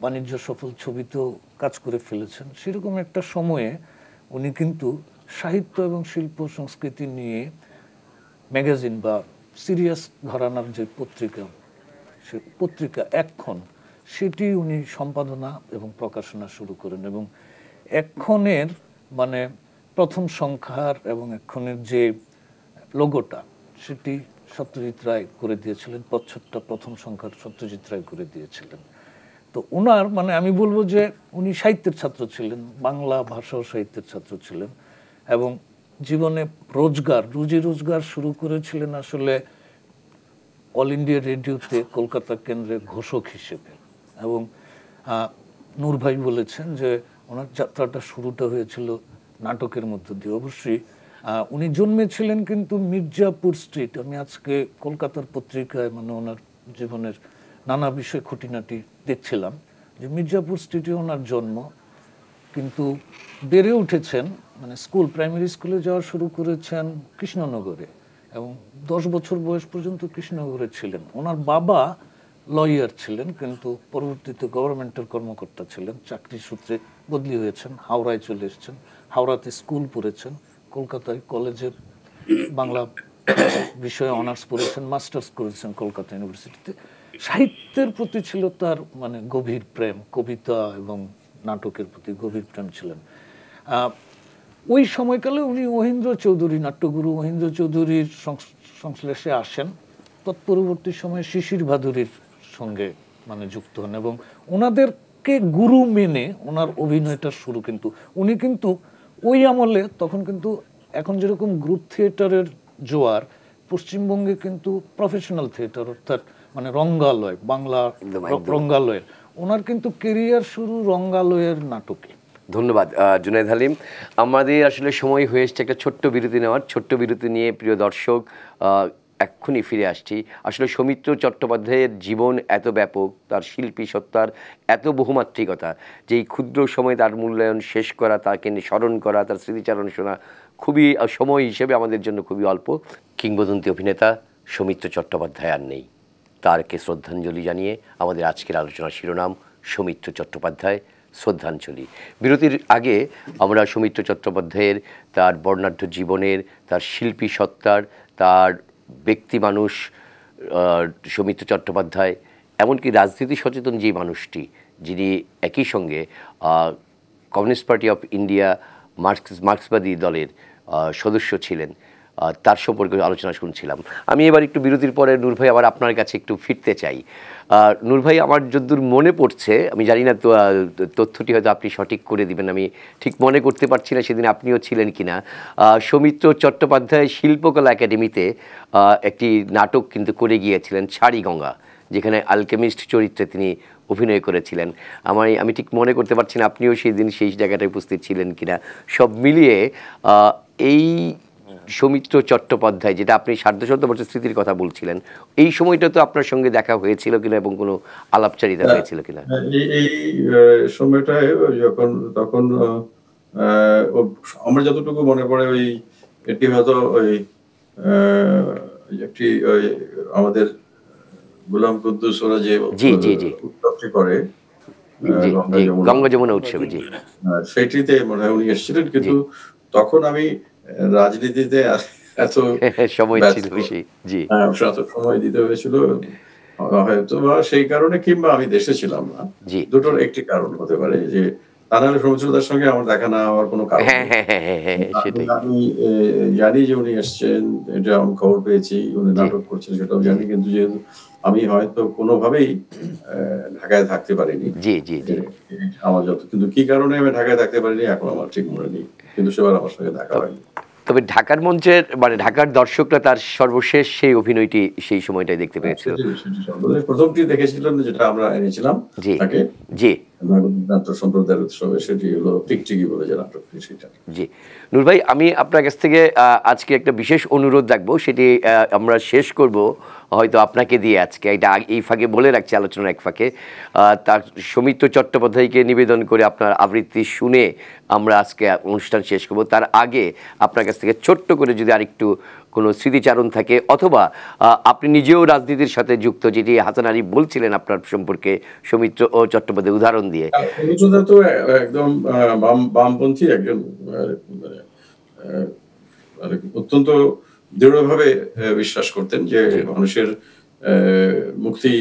বাণিজ্য সফল ছবিতেও কাজ করে ফেলেছেন, সেরকম একটা সময়ে উনি কিন্তু সাহিত্য এবং শিল্প সংস্কৃতি নিয়ে ম্যাগাজিন বা সিরিয়াস ঘরানার যে পত্রিকা এক্ষণ, সেটি উনি সম্পাদনা এবং প্রকাশনা শুরু করেন। এবং এক্ষণের প্রথম সংখ্যার এবং এক্ষণের যে লোগোটা, সেটি সত্যজিৎ রায় করে দিয়েছিলেন। প্রচ্ছদটা প্রথম সংখ্যার সত্যজিৎ রায় করে দিয়েছিলেন। তো ওনার আমি বলবো যে উনি সাহিত্যের ছাত্র ছিলেন, বাংলা ভাষা ও সাহিত্যের ছাত্র ছিলেন, এবং জীবনে রুজি রোজগার শুরু করেছিলেন আসলে অল ইন্ডিয়া রেডিওতে কলকাতা কেন্দ্রের ঘোষক হিসেবে। এবং নূর ভাই বলেছেন যে ওনার যাত্রাটা শুরুটা হয়েছিল নাটকের মধ্য দিয়ে। অবশ্যই উনি জন্মেছিলেন কিন্তু মির্জাপুর স্ট্রিট। আমি আজকে কলকাতার পত্রিকায় ওনার জীবনের নানা বিষয় খুঁটিনাটি দেখছিলাম যে মির্জাপুর স্ট্রিটে ওনার জন্ম, কিন্তু বেড়ে উঠেছেন স্কুল, প্রাইমারি স্কুলে যাওয়া শুরু করেছেন কৃষ্ণনগরে, এবং 10 বছর বয়স পর্যন্ত কৃষ্ণনগরে ছিলেন। ওনার বাবা লয়ার ছিলেন, কিন্তু পরবর্তীতে গভর্নমেন্টের কর্মকর্তা ছিলেন, চাকরি সূত্রে বদলি হয়েছেন, হাওড়ায় চলে এসেছেন, হাওড়াতে স্কুল পড়েছেন, কলকাতায় কলেজে বাংলা বিষয়ে অনার্স পড়েছেন, মাস্টার্স করেছেন কলকাতা ইউনিভার্সিটিতে। সাহিত্যের প্রতি ছিল তার গভীর প্রেম, কবিতা এবং নাটকের প্রতি গভীর প্রেম ছিলেন। ওই সময়কালে উনি মহেন্দ্র চৌধুরী, নাট্যগুরু মহেন্দ্র চৌধুরীর সংশ্লেষে আসেন। তৎপরবর্তী সময়ে শিশির ভাদুরীর সঙ্গে যুক্ত হন এবং ওনাদেরকে গুরু মেনে ওনার অভিনয়টা শুরু। কিন্তু উনি কিন্তু ওই আমলে, তখন কিন্তু এখন যেরকম গ্রুপ থিয়েটারের জোয়ার, পশ্চিমবঙ্গে কিন্তু প্রফেশনাল থিয়েটার, অর্থাৎ রঙ্গালয়, বাংলা রঙ্গালয়ের, ওনার কিন্তু কেরিয়ার শুরু রঙ্গালয়ের নাটকে। ধন্যবাদ জুনায়েদ হালিম। আমাদের আসলে সময় হয়ে এসছে একটা ছোট্ট বিরতি নেওয়ার। ছোট্ট বিরতি নিয়ে প্রিয় দর্শক এক্ষুনি ফিরে আসছি। আসলে সৌমিত্র চট্টোপাধ্যায়ের জীবন এত ব্যাপক, তার শিল্পী সত্তার এত বহুমাত্রিকতা যে এই ক্ষুদ্র সময়ে তার মূল্যায়ন শেষ করা, তাকে স্মরণ করা, তার স্মৃতিচারণ শোনা খুবই, সময় হিসেবে আমাদের জন্য খুবই অল্প। কিংবদন্তি অভিনেতা সৌমিত্র চট্টোপাধ্যায় আর নেই, তারকে শ্রদ্ধাঞ্জলি জানিয়ে আমাদের আজকের আলোচনার শিরোনাম সৌমিত্র চট্টোপাধ্যায়, শ্রদ্ধাঞ্জলি। বিরতির আগে আমরা সৌমিত্র চট্টোপাধ্যায়ের তার বর্ণাঢ্য জীবনের, তার শিল্পী সত্তার, তার ব্যক্তি মানুষ সৌমিত্র চট্টোপাধ্যায়, এমনকি রাজনীতি সচেতন যে মানুষটি, যিনি একই সঙ্গে কমিউনিস্ট পার্টি অফ ইন্ডিয়া মার্ক্সবাদী দলের সদস্য ছিলেন, তার সম্পর্কে আলোচনা শুনছিলাম। আমি এবার একটু বিরতির পরে নূর ভাই আবার আপনার কাছে একটু ফিরতে চাই। নূর ভাই, আমার যদ্দূর মনে পড়ছে, আমি জানি না তথ্যটি হয়তো আপনি সঠিক করে দিবেন, আমি ঠিক মনে করতে পারছি না সেদিন আপনিও ছিলেন কিনা। সৌমিত্র চট্টোপাধ্যায় শিল্পকলা একাডেমিতে একটি নাটক কিন্তু করে গিয়েছিলেন, ছাড়িগঙ্গা, যেখানে আলকেমিস্ট চরিত্রে তিনি অভিনয় করেছিলেন। আমি ঠিক মনে করতে পারছি না আপনিও সেই দিন সেই জায়গাটায় উপস্থিত ছিলেন কিনা। সব মিলিয়ে এই সৌমিত্র চট্টোপাধ্যায়, যেটা আপনি ১৫০ বছর স্মৃতির কথা বলছিলেন, এই সময়টা তো আপনার সঙ্গে দেখা হয়েছিল কিনা এবং কোনো আলাপচারিতা হয়েছিল কিনা? এই সময়টায় তখন আমার যতটুকু মনে পড়ে, এটি হয়তো একটি আমাদের গোলাম কুদ্দুস ওরা যে উৎসবটি করে গঙ্গা যমুনা উৎসবে, সেটিতে মনে হয় উনি এসেছিলেন। কিন্তু তখন আমি রাজনীতিতে এত সময় ছিল বেশি, সময় দিতে হয়েছিল হয়তো, বা সেই কারণে, কিংবা আমি দেশে ছিলাম না, দুটোর একটি কারণ হতে পারে। যে তা নাহলে সৌমিত্রদার সঙ্গে আমার দেখা না হওয়ার কোনো কারণ। আমি জানি যে উনি এসছেন, এটা আমি খবর পেয়েছি, উনি নাটক করছেন সেটাও জানি, কিন্তু যেহেতু আমি হয়তো কোনোভাবেই ঢাকায় থাকতে পারিনি, আমার কিন্তু কি কারণে আমি ঢাকায় থাকতে পারিনি এখন আমার ঠিক মনে নেই, কিন্তু সেবার আমার সঙ্গে দেখা হয়নি। তবে ঢাকার মঞ্চের ঢাকার দর্শকরা তার সর্বশেষ সেই অভিনয়টি সেই সময়টাই দেখতে পেয়েছিল। প্রথমটি দেখেছিলেন যেটা আমরা এনেছিলাম তাকে, নাট্য সম্প্রদায়ের উৎসবে, সেটি হলো টিকটিকি বলে যে নাটকটি, সেটা। জি নূর ভাই, আমি আপনার কাছ থেকে আজকে একটা বিশেষ অনুরোধ রাখবো, সেটি আমরা শেষ করব হয়তো আপনাকে দিয়ে আজকে। এটা এই ফাঁকে বলে রাখছি, আলোচনার এক ফাঁকে, তার সৌমিত্র চট্টোপাধ্যায়কে নিবেদন করে আপনার আবৃত্তি শুনে আমরা আজকে অনুষ্ঠান শেষ করব। তার আগে আপনার কাছ থেকে ছোট্ট করে যদি আরেকটু কোনো স্মৃতিচারণ থাকে, অথবা আপনি নিজেও রাজনীতির সাথে যুক্ত, যেটি হাসান আলী বলছিলেন আপনার সম্পর্কে সৌমিত্র ও চট্টোপাধ্যায় উদাহরণ দিয়ে। তো একদম বামপন্থী একজন, অত্যন্ত দৃঢ়ভাবে বিশ্বাস করতেন যে মানুষের মুক্তি,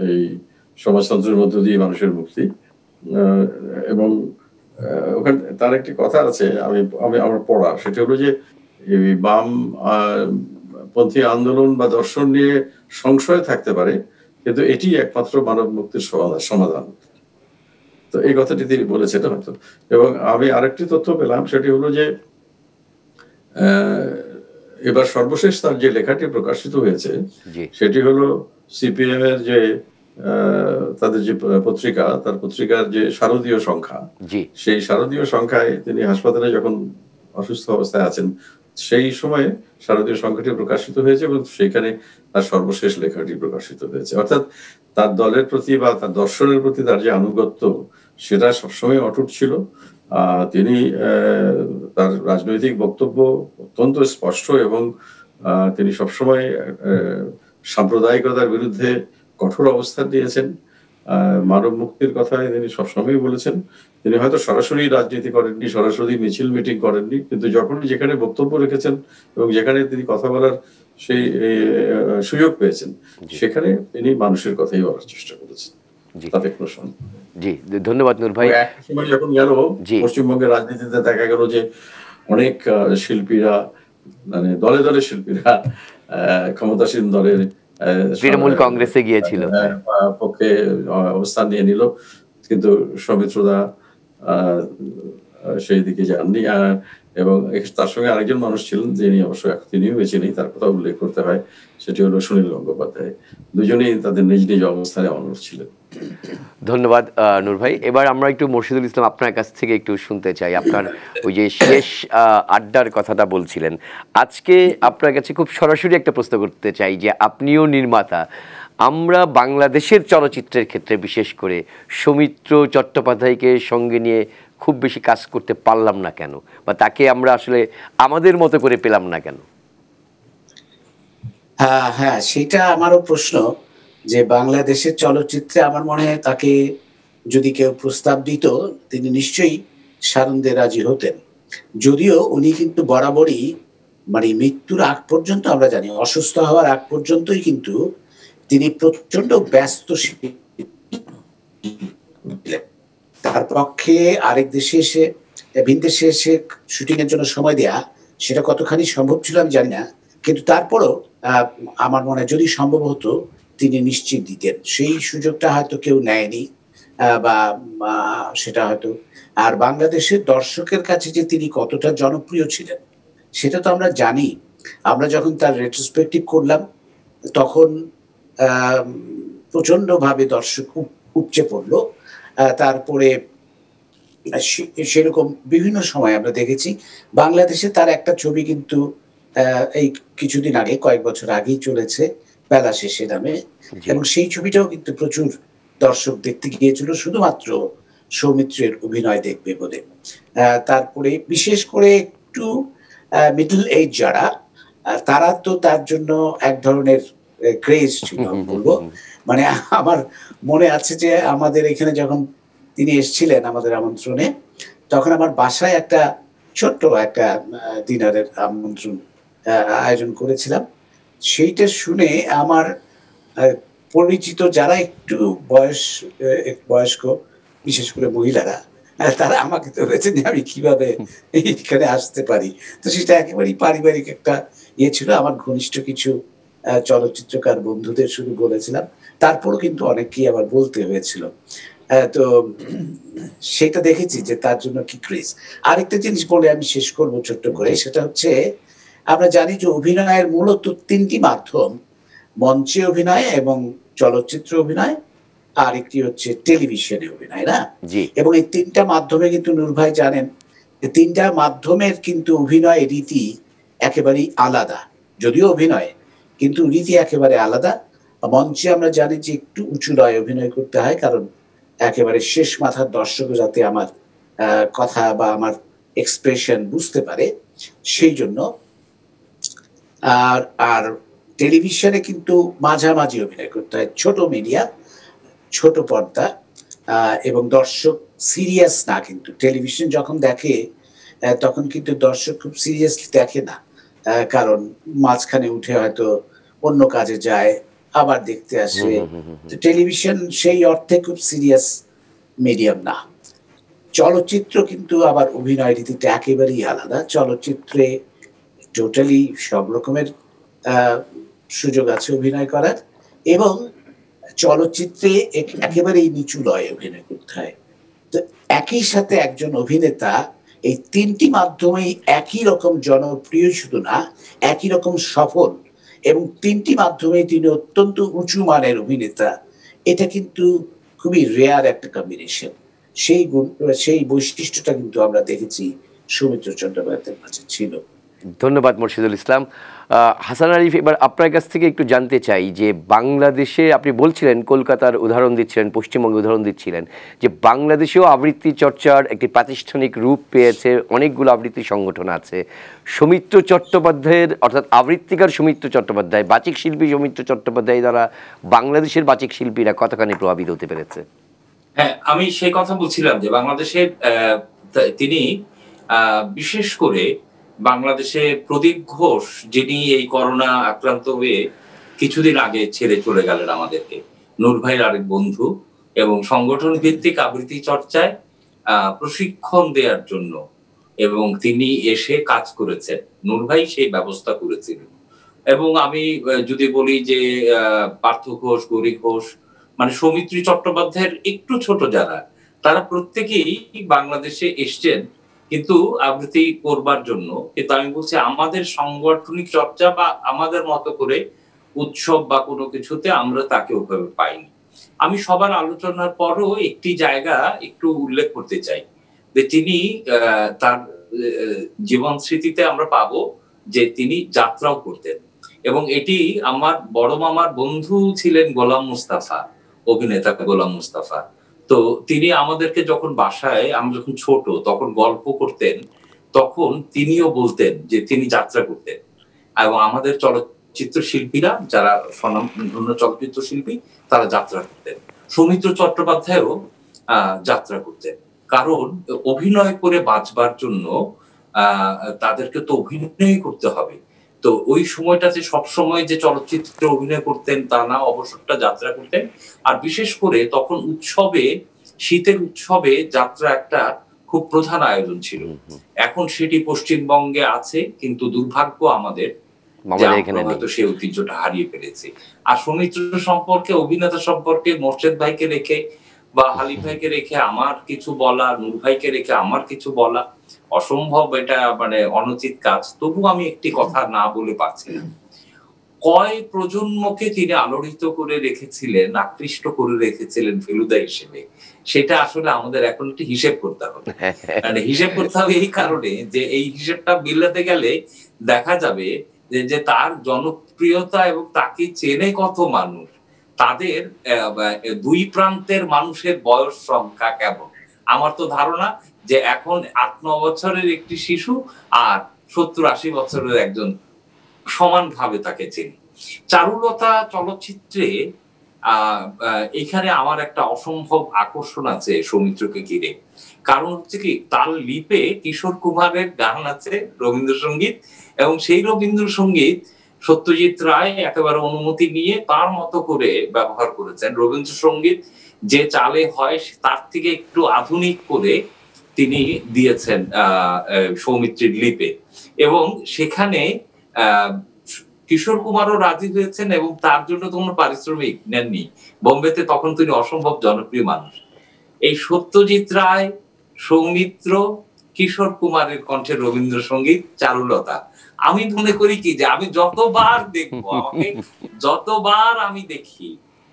এই সমাজতন্ত্রের মধ্য দিয়ে মানুষের মুক্তি। এবং ওখানে তার একটি কথা আছে, আমার পড়া, সেটা হলো যে বাম পন্থী আন্দোলন বা দর্শন নিয়ে সংশয় থাকতে পারে, কিন্তু এটি একমাত্র মানব মুক্তির সমাধান। তো এই কথাটি তিনি বলেছেন হয়তো। এবং আমি আরেকটি তথ্য পেলাম, সেটি হলো যে এবার সর্বশেষ তার যে লেখাটি প্রকাশিত হয়েছে, সেটি হলো সিপিএম এর যে তাদের যে পত্রিকা, তার পত্রিকার যে শারদীয় সংখ্যা, সেই শারদীয় সংখ্যায় তিনি হাসপাতালে যখন অসুস্থ অবস্থায় আছেন, সেই সময়ে শারদীয় সংখ্যাটি প্রকাশিত হয়েছে এবং সেইখানে তার সর্বশেষ লেখাটি প্রকাশিত হয়েছে। অর্থাৎ তার দলের প্রতি বা তার দর্শনের প্রতি তার যে আনুগত্য, সেটা সবসময় অটুট ছিল। তিনি তার রাজনৈতিক বক্তব্য অত্যন্ত স্পষ্ট, এবং তিনি সবসময় সাম্প্রদায়িকতার বিরুদ্ধে কঠোর অবস্থান নিয়েছেন। মানব মুক্তির কথায় তিনি সবসময় বলেছেন। তিনি হয়তো সরাসরি রাজনীতি করেননি, সরাসরি মিছিল মিটিং করেননি, কিন্তু যখনই যেখানে বক্তব্য রেখেছেন এবং যেখানে তিনি কথা বলার সেই সুযোগ পেয়েছেন, সেখানে তিনি মানুষের কথাই বলার চেষ্টা করেছেন। তাতে কোনো সন্দেহ নেই। জি, ধন্যবাদ নূর ভাই। এক সময় যখন গেল পশ্চিমবঙ্গের রাজনীতিতে, দেখা গেল যে অনেক শিল্পীরা, মানে দলে দলে শিল্পীরা ক্ষমতাসীন দলের তৃণমূল কংগ্রেসে গিয়েছিল, পক্ষে অবস্থান নিয়ে নিল, কিন্তু সৌমিত্রদা সেই দিকে যাননি। এবং তার সঙ্গে আরেকজন মানুষ ছিলেন, যিনি অবশ্য তিনিও বেঁচে নেই, তার কথা উল্লেখ করতে হয়, সেটি হলো সুনীল গঙ্গোপাধ্যায়। দুজনেই তাদের নিজ নিজ অবস্থানে অনড় ছিলেন। ধন্যবাদ নূর ভাই। এবার আমরা একটু মরশিদুল ইসলাম আপনার কাছ থেকে একটু শুনতে চাই। আপনার ওই যে শেষ আড্ডার কথাটা বলছিলেন, আজকে আপনার কাছে খুব সরাসরি একটা প্রশ্ন করতে চাই যে আপনিও নির্মাতা, আমরা বাংলাদেশের চলচ্চিত্রের ক্ষেত্রে বিশেষ করে সৌমিত্র চট্টোপাধ্যায়কে সঙ্গে নিয়ে খুব বেশি কাজ করতে পারলাম না কেন, বা তাকে আমরা আসলে আমাদের মতো করে পেলাম না কেন? হ্যাঁ, সেটা আমারও প্রশ্ন, যে বাংলাদেশের চলচ্চিত্রে আমার মনে হয় তাকে যদি কেউ প্রস্তাব দিত, তিনি নিশ্চয়ই সারন্দে রাজি হতেন। যদিও উনি কিন্তু বরাবরই, মানে মৃত্যুর আগ পর্যন্ত, আমরা জানি অসুস্থ হওয়ার আগ পর্যন্তই কিন্তু তিনি প্রচন্ড ব্যস্ত ছিলেন। তার পক্ষে আরেক দেশে এসে, ভিন দেশে এসে শুটিং এর জন্য সময় দেয়া সেটা কতখানি সম্ভব ছিল আমি জানি না, কিন্তু তারপরও আমার মনে হয় যদি সম্ভব হতো তিনি নিশ্চিত দিতেন। সেই সুযোগটা হয়তো কেউ নেয়নি, বা সেটা হয়তো। আর বাংলাদেশের দর্শকের কাছে যে তিনি কতটা জনপ্রিয় ছিলেন সেটা তো আমরা জানি। আমরা যখন তার রেট্রোস্পেক্টিভ করলাম তখন প্রচন্ড ভাবে দর্শক উপচে পড়লো। তারপরে সেরকম বিভিন্ন সময় আমরা দেখেছি বাংলাদেশে তার একটা ছবি কিন্তু এই কিছুদিন আগে, কয়েক বছর আগেই চলেছে, বেলা শেষে নামে, এবং সেই ছবিটাও কিন্তু প্রচুর দর্শক দেখতে গিয়েছিল শুধুমাত্র সৌমিত্রের অভিনয় দেখবে বলে। তারপরে বিশেষ করে একটু মিডল এজ যারা, তারা তো তার জন্য এক ধরনের ক্রেজ ছিল বলবো। মানে আমার মনে আছে যে আমাদের এখানে যখন তিনি এসেছিলেন আমাদের আমন্ত্রণে, তখন আমার বাসায় একটা ছোট্ট একটা ডিনারের আমন্ত্রণ আয়োজন করেছিলাম। সেইটা শুনে আমার পরিচিত যারা একটু বয়স্ক, বিশেষ করে মহিলারা, তারা আমাকে তো বলেছেন যে আমি কিভাবে এখানে আসতে পারি। তো সেটা একেবারেই পারিবারিক একটা ইয়ে ছিল। আমার ঘনিষ্ঠ কিছু চলচ্চিত্রকার বন্ধুদের শুধু বলেছিলাম, তারপরও কিন্তু অনেককেই আবার বলতে হয়েছিল। তো সেটা দেখেছি যে তার জন্য কি ক্রেজ। আরেকটা জিনিস বলে আমি শেষ করবো ছোট্ট করে, সেটা হচ্ছে আমরা জানি যে অভিনয়ের মূলত তিনটি মাধ্যম, মঞ্চে অভিনয় এবং চলচ্চিত্র অভিনয়, আর একটি হচ্ছে টেলিভিশনে অভিনয়, না? এবং এই তিনটা মাধ্যমে কিন্তু নূর ভাই জানেন তিনটা মাধ্যমের কিন্তু অভিনয় রীতি একেবারেই আলাদা। যদিও অভিনয়, কিন্তু রীতি একেবারে আলাদা। মঞ্চে আমরা জানি যে একটু উঁচু লয়ে অভিনয় করতে হয়, কারণ একেবারে শেষ মাথার দর্শক যাতে আমার কথা বা আমার এক্সপ্রেশন বুঝতে পারে সেই জন্য। আর টেলিভিশনে কিন্তু মাঝামাঝি অভিনয় করতে হয়, ছোট মিডিয়া, ছোট পর্দা, এবং দর্শক সিরিয়াস না। কিন্তু টেলিভিশন যখন দেখে তখন কিন্তু দর্শক খুব সিরিয়াসলি দেখে না, কারণ মাঝখানে উঠে হয়তো অন্য কাজে যায়, আবার দেখতে আসে। তো টেলিভিশন সেই অর্থে খুব সিরিয়াস মিডিয়াম না। চলচ্চিত্র কিন্তু আবার অভিনয় রীতিটা একেবারেই আলাদা। চলচ্চিত্রে টোটালি সব রকমের সুযোগ আছে অভিনয় করার, এবং চলচ্চিত্রে একেবারেই নিচু লয়ে অভিনয় করতে হয়। তো একই সাথে একজন অভিনেতা এই তিনটি মাধ্যমেই একই রকম জনপ্রিয় শুধু না, একই রকম সফল, এবং তিনটি মাধ্যমে তিনি অত্যন্ত উঁচু মানের অভিনেতা। এটা কিন্তু খুবই রেয়ার একটা কম্বিনেশন। সেই বৈশিষ্ট্যটা কিন্তু আমরা দেখেছি সৌমিত্র চট্টোপাধ্যায়ের কাছে ছিল। ধন্যবাদ মুর্শিদুল ইসলাম। হাসান আরিফ, এবার আপনার কাছ থেকে একটু জানতে চাই যে বাংলাদেশে আপনি বলছিলেন, কলকাতার উদাহরণ দিচ্ছিলেন, পশ্চিমবঙ্গের উদাহরণ দিচ্ছিলেন, যে বাংলাদেশেও আবৃত্তি চর্চার একটি প্রাতিষ্ঠানিক রূপ পেয়েছে, অনেকগুলো আবৃত্তি সংগঠন আছে। সৌমিত্র চট্টোপাধ্যায়ের, অর্থাৎ আবৃত্তিকার সৌমিত্র চট্টোপাধ্যায়, বাচিক শিল্পী সৌমিত্র চট্টোপাধ্যায় দ্বারা বাংলাদেশের বাচিক শিল্পীরা কতখানি প্রভাবিত হতে পেরেছে? হ্যাঁ, আমি সেই কথা বলছিলাম যে বাংলাদেশের তিনি বিশেষ করে বাংলাদেশে প্রদীপ ঘোষ, যিনি এই করোনা আক্রান্ত হয়ে কিছুদিন আগে ছেড়ে চলে গেলেন আমাদেরকে, নূর ভাইয়ের আরেক বন্ধু, এবং সংগঠন ভিত্তিক আবৃত্তি চর্চায় প্রশিক্ষণ দেওয়ার জন্য এবং তিনি এসে কাজ করেছেন। নূর ভাই সেই ব্যবস্থা করেছিলেন। এবং আমি যদি বলি যে পার্থ ঘোষ, গৌরী ঘোষ, মানে সৌমিত্রী চট্টোপাধ্যায়ের একটু ছোট যারা, তারা প্রত্যেকেই বাংলাদেশে এসছেন কিন্তু আবৃত্তি করবার জন্য। কিন্তু আমি বলছি আমাদের সাংগঠনিক চর্চা বা আমাদের মতো করে উৎসব বা কোনো কিছুতে আমরা তাকে ওভাবে পাইনি। আমি সবার আলোচনার পরও একটি জায়গা একটু উল্লেখ করতে চাই, যে তিনি তার জীবন স্মৃতিতে আমরা পাবো যে তিনি যাত্রাও করতেন, এবং এটি আমার বড় মামার বন্ধু ছিলেন গোলাম মুস্তাফা, অভিনেতা গোলাম মুস্তাফা। তো তিনি আমাদেরকে যখন বাসায়, আমরা যখন ছোট তখন গল্প করতেন, তখন তিনিও বলতেন যে তিনি যাত্রা করতেন। এবং আমাদের চলচ্চিত্র শিল্পীরা যারা স্বনামধন্য চলচ্চিত্র শিল্পী, তারা যাত্রা করতেন। সৌমিত্র চট্টোপাধ্যায়ও যাত্রা করতেন, কারণ অভিনয় করে বাঁচবার জন্য তাদেরকে তো অভিনয় করতে হবে। তো ওই সময়টাতে সবসময় যে চলচ্চিত্রে অভিনয় করতেন তা না, অবসরটা যাত্রা করতেন। আর বিশেষ করে তখন উৎসবে, শীতের উৎসবে যাত্রা একটা খুব প্রধান আয়োজন ছিল। এখন সেটি পশ্চিমবঙ্গে আছে, কিন্তু দুর্ভাগ্য আমাদের যে আমরা হয়তো সেই ঐতিহ্যটা হারিয়ে ফেলেছি। আর সৌমিত্র সম্পর্কে, অভিনেতা সম্পর্কে মোর্শেদ ভাইকে রেখে বা হালিম ভাইকে রেখে আমার কিছু বলা, নূর ভাইকে রেখে আমার কিছু বলা অসম্ভব, এটা মানে অনুচিত কাজ। তবু আমি একটি কথা না বলে পারছি না, কয় প্রজন্মকে তিনি আলোড়িত করে রেখেছিলেন, আকৃষ্ট করে রেখেছিলেন ফেলুদা হিসেবে, সেটা আসলে আমাদের এখন একটি হিসেব করতে হবে। মানে হিসেব করতে হবে এই কারণে যে এই হিসেবটা মিলাতে গেলে দেখা যাবে যে তার জনপ্রিয়তা এবং তাকে চেনে কত মানুষ, তাদের দুই প্রান্তের মানুষের বয়স সংখ্যা কেমন। আমার তো ধারণা যে এখন 8-9 বছরের একটি শিশু আর 70-80 বছরের একজন সমানভাবে তাকে চেনে। চারুলতা চলচ্চিত্রে এখানে আমার একটা অসম্ভব আকর্ষণ আছে সৌমিত্রকে ঘিরে। কারণ হচ্ছে কি, তার লিপে কিশোর কুমারের গান আছে, রবীন্দ্রসঙ্গীত, এবং সেই রবীন্দ্রসঙ্গীত সত্যজিৎ রায় একেবারে অনুমতি নিয়ে তার মতো করে ব্যবহার করেছেন। রবীন্দ্রসঙ্গীত যে চালে হয় তার থেকে একটু আধুনিক করে তিনি দিয়েছেন সৌমিত্রীর লিপে, এবং সেখানে কিশোর কুমারও রাজি হয়েছেন এবং তার জন্য তো কোনো পারিশ্রমিক নেননি। বোম্বেতে তখন তিনি অসম্ভব জনপ্রিয় মানুষ। এই সত্যজিৎ রায়, সৌমিত্র, কিশোর কুমারের কণ্ঠে রবীন্দ্রসঙ্গীত, চারুলতা, আমি মনে করি কি যে আমি যতবার দেখবো, আমাকে যতবার আমি দেখি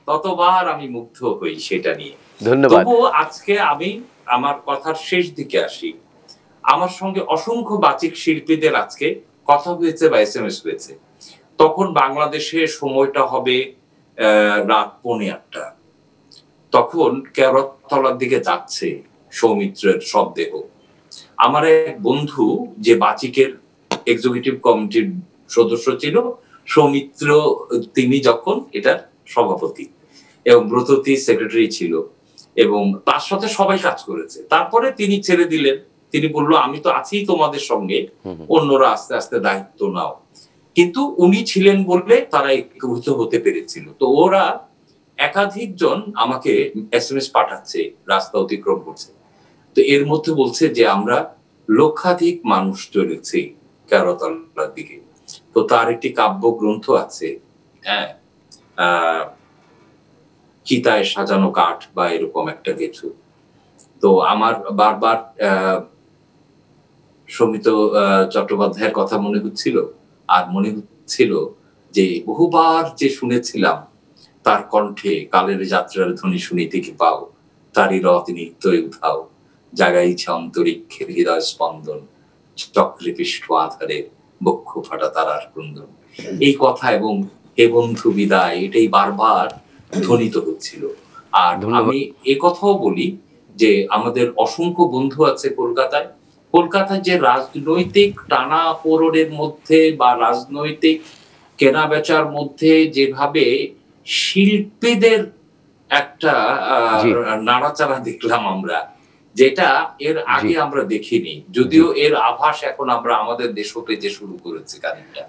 ততবার আমি মুগ্ধ হই সেটা নিয়ে। ধন্যবাদ। তবুও আজকে আমি আমার কথার শেষ দিকে আসি। আমার সঙ্গে অসংখ্য বাচিক শিল্পীদের আজকে কথা হয়েছে বা SMS হয়েছে। তখন বাংলাদেশে সময়টা হবে রাত 8:45। তখন কেরতলার দিকে যাচ্ছে সৌমিত্রের শবদেহ। আমার এক বন্ধু যে বাচিকের এক্সিকিউটিভ কমিটির সদস্য ছিল, সৌমিত্র তিনি যখন এটার সভাপতি এবং ব্রততী সেক্রেটারি ছিল, এবং তার সাথে সবাই কাজ করেছে। তারপরে তিনি ছেড়ে দিলেন, তিনি বললো আমি তো আছি তোমাদের সঙ্গে, অন্যরা আস্তে আস্তে দায়িত্ব নাও। কিন্তু উনি ছিলেন বললে তারা একীভূত হতে পেরেছিল। তো ওরা একাধিক জন আমাকে SMS পাঠাচ্ছে, রাস্তা অতিক্রম করছে, তো এর মধ্যে বলছে যে আমরা লক্ষাধিক মানুষ চলেছি কেরতলার দিকে। তো তার একটি কাব্য গ্রন্থ আছে, হ্যাঁ, চিতায় সাজানো কাঠ বা এরকম একটা কিছু। তো আমার বারবার সৌমিত্র চট্টোপাধ্যায়ের কথা মনে হচ্ছিল, আর মনে হচ্ছিল যে বহুবার যে শুনেছিলাম তার কণ্ঠে কালের যাত্রার ধ্বনি শুনিতে কি পাও, তারই রথ নিত্যই উঠাও, জাগাইছে অন্তরিক্ষের হৃদয় স্পন্দন, চক্রে পৃষ্ঠ আধারে বক্ষ ফাটা তারার ক্রন্দন। এই কথা এবং হে বন্ধু বিদায়, এটাই বারবার ধ্বনিত হচ্ছিল। আর আমি এ কথাও বলি যে আমাদের অসংখ্য বন্ধু আছে কলকাতায়। কলকাতায় যে রাজনৈতিক টানাপোড়েনের মধ্যে বা রাজনৈতিক কেনা বেচার মধ্যে যেভাবে শিল্পীদের একটা নাড়াচাড়া দেখলাম আমরা, যেটা এর আগে আমরা দেখিনি, যদিও এর আভাস এখন আমরা আমাদের দেশও পেতে শুরু করেছি।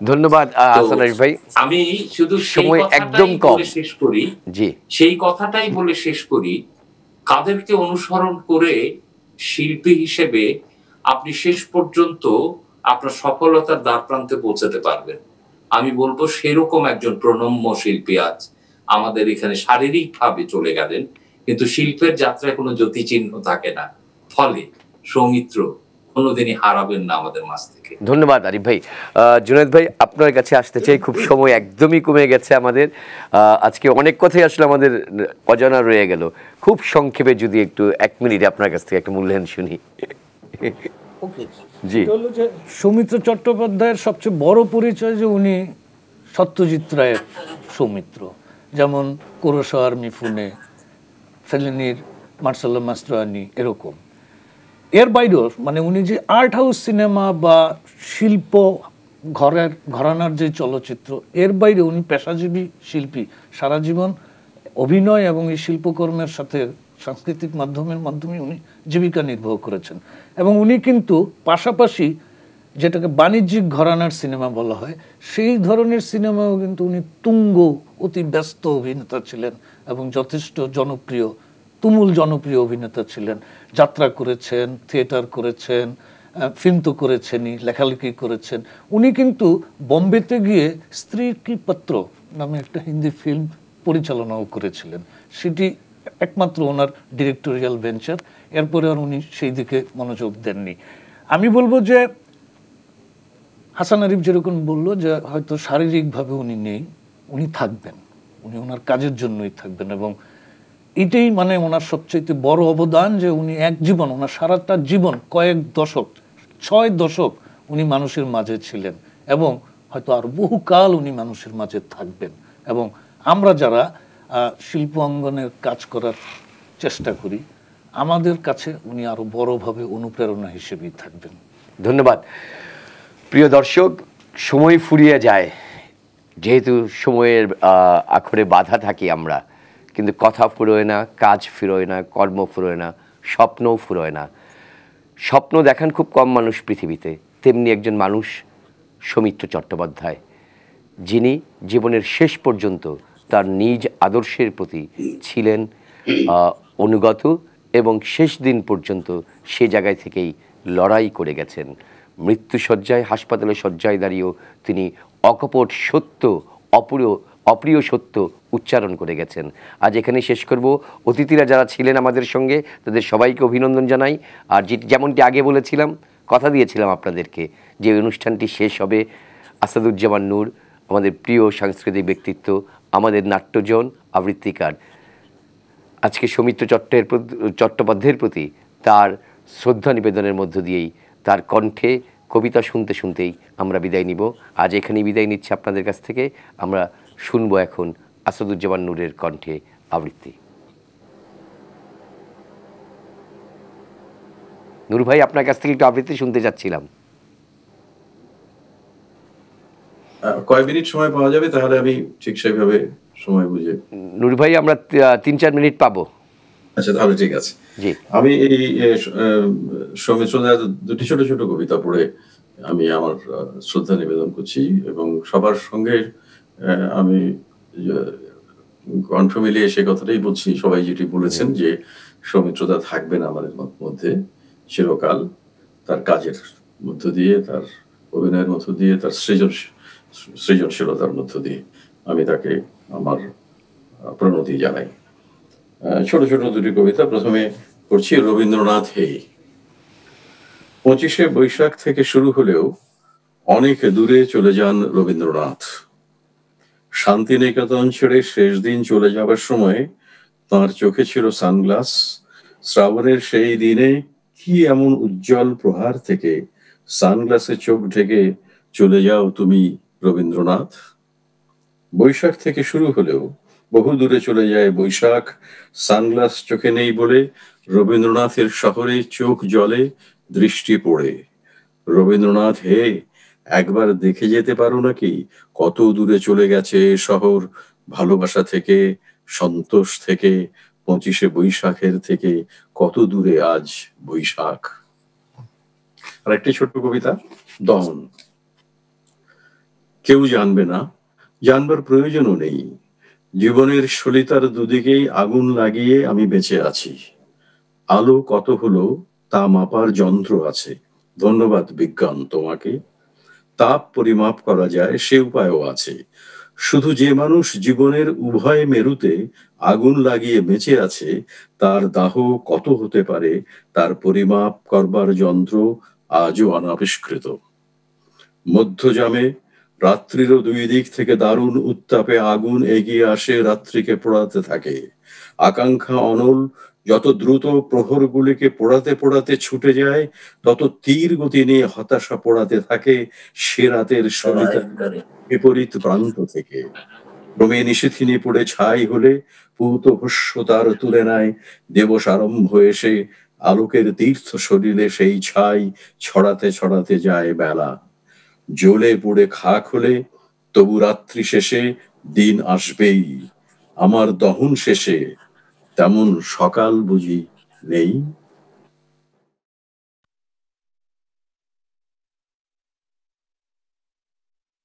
ধন্যবাদ হাসান আরিফ ভাই। আমি শুধু সময় একদম কম শেষ করি, সেই কথাটাই বলে শেষ করি, কাদেরকে অনুসরণ করে শিল্পী হিসেবে আপনি শেষ পর্যন্ত আপনার সফলতার দ্বার প্রান্তে পৌঁছাতে পারবেন। আমি বলবো সেরকম একজন প্রণম্য শিল্পী আজ আমাদের এখানে শারীরিক ভাবে চলে গেলেন, কিন্তু শিল্পের যাত্রায় কোনো জ্যোতি চিহ্ন থাকে না। ফলে সৌমিত্র কোনোদিনই হারাবেন না আমাদের মাঝ থেকে। ধন্যবাদ আরিফ ভাই। জুনায়েদ ভাই, আপনার কাছে আসতে চাই, খুব সময় একদমই কমে গেছে আমাদের। আজকে অনেক কথাই আসলে আমাদের অজানা রয়ে গেল। খুব সংক্ষেপে যদি একটু 1 মিনিটে আপনার কাছ থেকে একটা মূল্যায়ন শুনি। জি, সৌমিত্র চট্টোপাধ্যায়ের সবচেয়ে বড় পরিচয় যে উনি সত্যজিৎ রায়ের সৌমিত্র, যেমন কুরোসাওয়ার মিফুনে, ফেলিনির মার্সেলো মাস্ট্রোয়ানি, এরকম। এর বাইরেও মানে উনি যে আর্ট হাউস সিনেমা বা শিল্প ঘরানার যে চলচ্চিত্র, এর বাইরে উনি পেশাজীবী শিল্পী, সারা জীবন অভিনয় এবং এই শিল্পকর্মের সাথে সাংস্কৃতিক মাধ্যমে উনি জীবিকা নির্বাহ করেছেন। এবং উনি কিন্তু পাশাপাশি যেটাকে বাণিজ্যিক ঘরানার সিনেমা বলা হয়, সেই ধরনের সিনেমাও কিন্তু উনি তুঙ্গ, অতি ব্যস্ত অভিনেতা ছিলেন এবং যথেষ্ট জনপ্রিয় তুমুল জনপ্রিয় অভিনেতা ছিলেন, যাত্রা করেছেন, থিয়েটার করেছেন, ফিল্ম তো করেছেনই, লেখালেখি করেছেন। উনি কিন্তু বোম্বেতে গিয়ে স্ত্রী কি পত্র নামে একটা হিন্দি ফিল্ম পরিচালনাও করেছিলেন। সেটি একমাত্র ওনার ডিরেক্টোরিয়াল ভেঞ্চার, এরপরে আর উনি সেই দিকে মনোযোগ দেননি। আমি বলবো যে হাসান আরিফ যেরকম বলল যে হয়তো শারীরিকভাবে উনি নেই, উনি থাকবেন, উনি ওনার কাজের জন্যই থাকবেন। এবং এটাই মানে ওনার সবচেয়ে বড় অবদান যে উনি এক জীবন, ওনার সারাটা জীবন, কয়েক দশক, 6 দশক উনি মানুষের মাঝে ছিলেন এবং হয়তো আর বহুকাল উনি মানুষের মাঝে থাকবেন। এবং আমরা যারা শিল্প অঙ্গনের কাজ করার চেষ্টা করি, আমাদের কাছে উনি আরো বড়ভাবে অনুপ্রেরণা হিসেবেই থাকবেন। ধন্যবাদ। প্রিয় দর্শক, সময় ফুরিয়ে যায়, যেহেতু সময়ের আখরে বাধা থাকি আমরা, কিন্তু কথা ফুরোয় না, কাজ ফুরোয় না, কর্ম ফুরোয় না, স্বপ্নও ফুরোয় না। স্বপ্ন দেখান খুব কম মানুষ পৃথিবীতে, তেমনি একজন মানুষ সৌমিত্র চট্টোপাধ্যায়, যিনি জীবনের শেষ পর্যন্ত তার নিজ আদর্শের প্রতি ছিলেন অনুগত এবং শেষ দিন পর্যন্ত সে জায়গায় থেকেই লড়াই করে গেছেন। মৃত্যুশয্যায়, হাসপাতালে শয্যায় দাঁড়িয়েও তিনি অকপট সত্য, অপ্রিয় সত্য উচ্চারণ করে গেছেন। আজ এখানে শেষ করব। অতিথিরা যারা ছিলেন আমাদের সঙ্গে তাদের সবাইকে অভিনন্দন জানাই। আর যেমনটি আগে বলেছিলাম, কথা দিয়েছিলাম আপনাদেরকে যে অনুষ্ঠানটি শেষ হবে আসাদুজ্জামান নূর, আমাদের প্রিয় সাংস্কৃতিক ব্যক্তিত্ব, আমাদের নাট্যজন, আবৃত্তিকার, আজকে সৌমিত্র চট্টোপাধ্যায়ের প্রতি তার শ্রদ্ধা নিবেদনের মধ্য দিয়েই, তার কণ্ঠে কবিতা শুনতে শুনতেই আমরা বিদায় নিব। আজ এখানেই বিদায় নিচ্ছি আপনাদের কাছ থেকে। আমরা শুনবো এখন আসাদুজ্জামান নূরের কণ্ঠে আবৃত্তি। নূর ভাই, আপনার কাছ থেকে একটু আবৃত্তি শুনতে চাচ্ছিলাম। কয় মিনিট সময় পাওয়া যাবে? তাহলে আমি ঠিক সেইভাবে সময় বুঝে। নূর ভাই, আমরা 3-4 মিনিট পাবো। আচ্ছা, তাহলে ঠিক আছে। জি, আমি এই সৌমিত্রদার দুটি ছোট ছোট কবিতা পড়ে আমি আমার শ্রদ্ধা নিবেদন করছি এবং সবার সঙ্গে আমি কণ্ঠ মিলিয়ে সে কথাটাই বলছি। সবাই যেটি বলেছেন যে সৌমিত্রদা থাকবেন আমাদের মধ্যে চিরকাল, তার কাজের মধ্য দিয়ে, তার অভিনয়ের মধ্য দিয়ে, তার সৃজনশীলতার মধ্য দিয়ে আমি তাকে আমার প্রণতি জানাই। ছোট ছোট দুটি কবিতা। প্রথমে পড়ছি রবীন্দ্রনাথ হে। 25শে বৈশাখ থেকে শুরু হলেও অনেক দূরে চলে যান রবীন্দ্রনাথ। শান্তিনিকেতন ছেড়ে শেষ দিন চলে যাবার সময় তাঁর চোখে ছিল সানগ্লাস। শ্রাবণের সেই দিনে কি এমন উজ্জ্বল প্রহার থেকে সানগ্লাসে চোখ ঢেকে চলে যাও তুমি রবীন্দ্রনাথ। বৈশাখ থেকে শুরু হলেও বহু দূরে চলে যায় বৈশাখ। সানগ্লাস চোখে নেই বলে রবীন্দ্রনাথের শহরে চোখ জলে দৃষ্টি পড়ে। রবীন্দ্রনাথ হে, একবার দেখে যেতে পারো নাকি কত দূরে চলে গেছে শহর ভালোবাসা থেকে, সন্তোষ থেকে, 25শে বৈশাখের থেকে কত দূরে আজ বৈশাখ। আর একটি ছোট্ট কবিতা, দহন। কেউ জানবে না, জানবার প্রয়োজনও নেই, জীবনের সলিতার দুদিকেই আগুন লাগিয়ে আমি বেঁচে আছি। আলো কত হলো তা মাপার যন্ত্র আছে, ধন্যবাদ বিজ্ঞান তোমাকে। তাপ পরিমাপ করা যায় সে উপায়ও আছে। শুধু যে মানুষ জীবনের উভয় মেরুতে আগুন লাগিয়ে বেঁচে আছে, তার দাহ কত হতে পারে তার পরিমাপ করবার যন্ত্র আজও অনাবিষ্কৃত। মধ্যজামে রাত্রিরও দুই দিক থেকে দারুণ উত্তাপে আগুন এগিয়ে আসে, রাত্রিকে পোড়াতে থাকে। আকাঙ্ক্ষা অনল, যত দ্রুত প্রহরগুলিকে পোড়াতে পোড়াতে ছুটে যায়, তত তীর গতি নিয়ে হতাশা পোড়াতে থাকে সে রাতের সলিতার বিপরীত প্রান্ত থেকে। ক্রমে নিশিথিনী পড়ে ছাই হলে পূত ভস্য তার তুলে নেয় দিবস আরম্ভ এসে, আলোকের তীর্থ শরীরে সেই ছাই ছড়াতে ছড়াতে যায় বেলা। জ্বলে পুড়ে খাক হলে তবু রাত্রি শেষে দিন আসবেই, আমার দহন শেষে তেমন সকাল বুঝি নেই।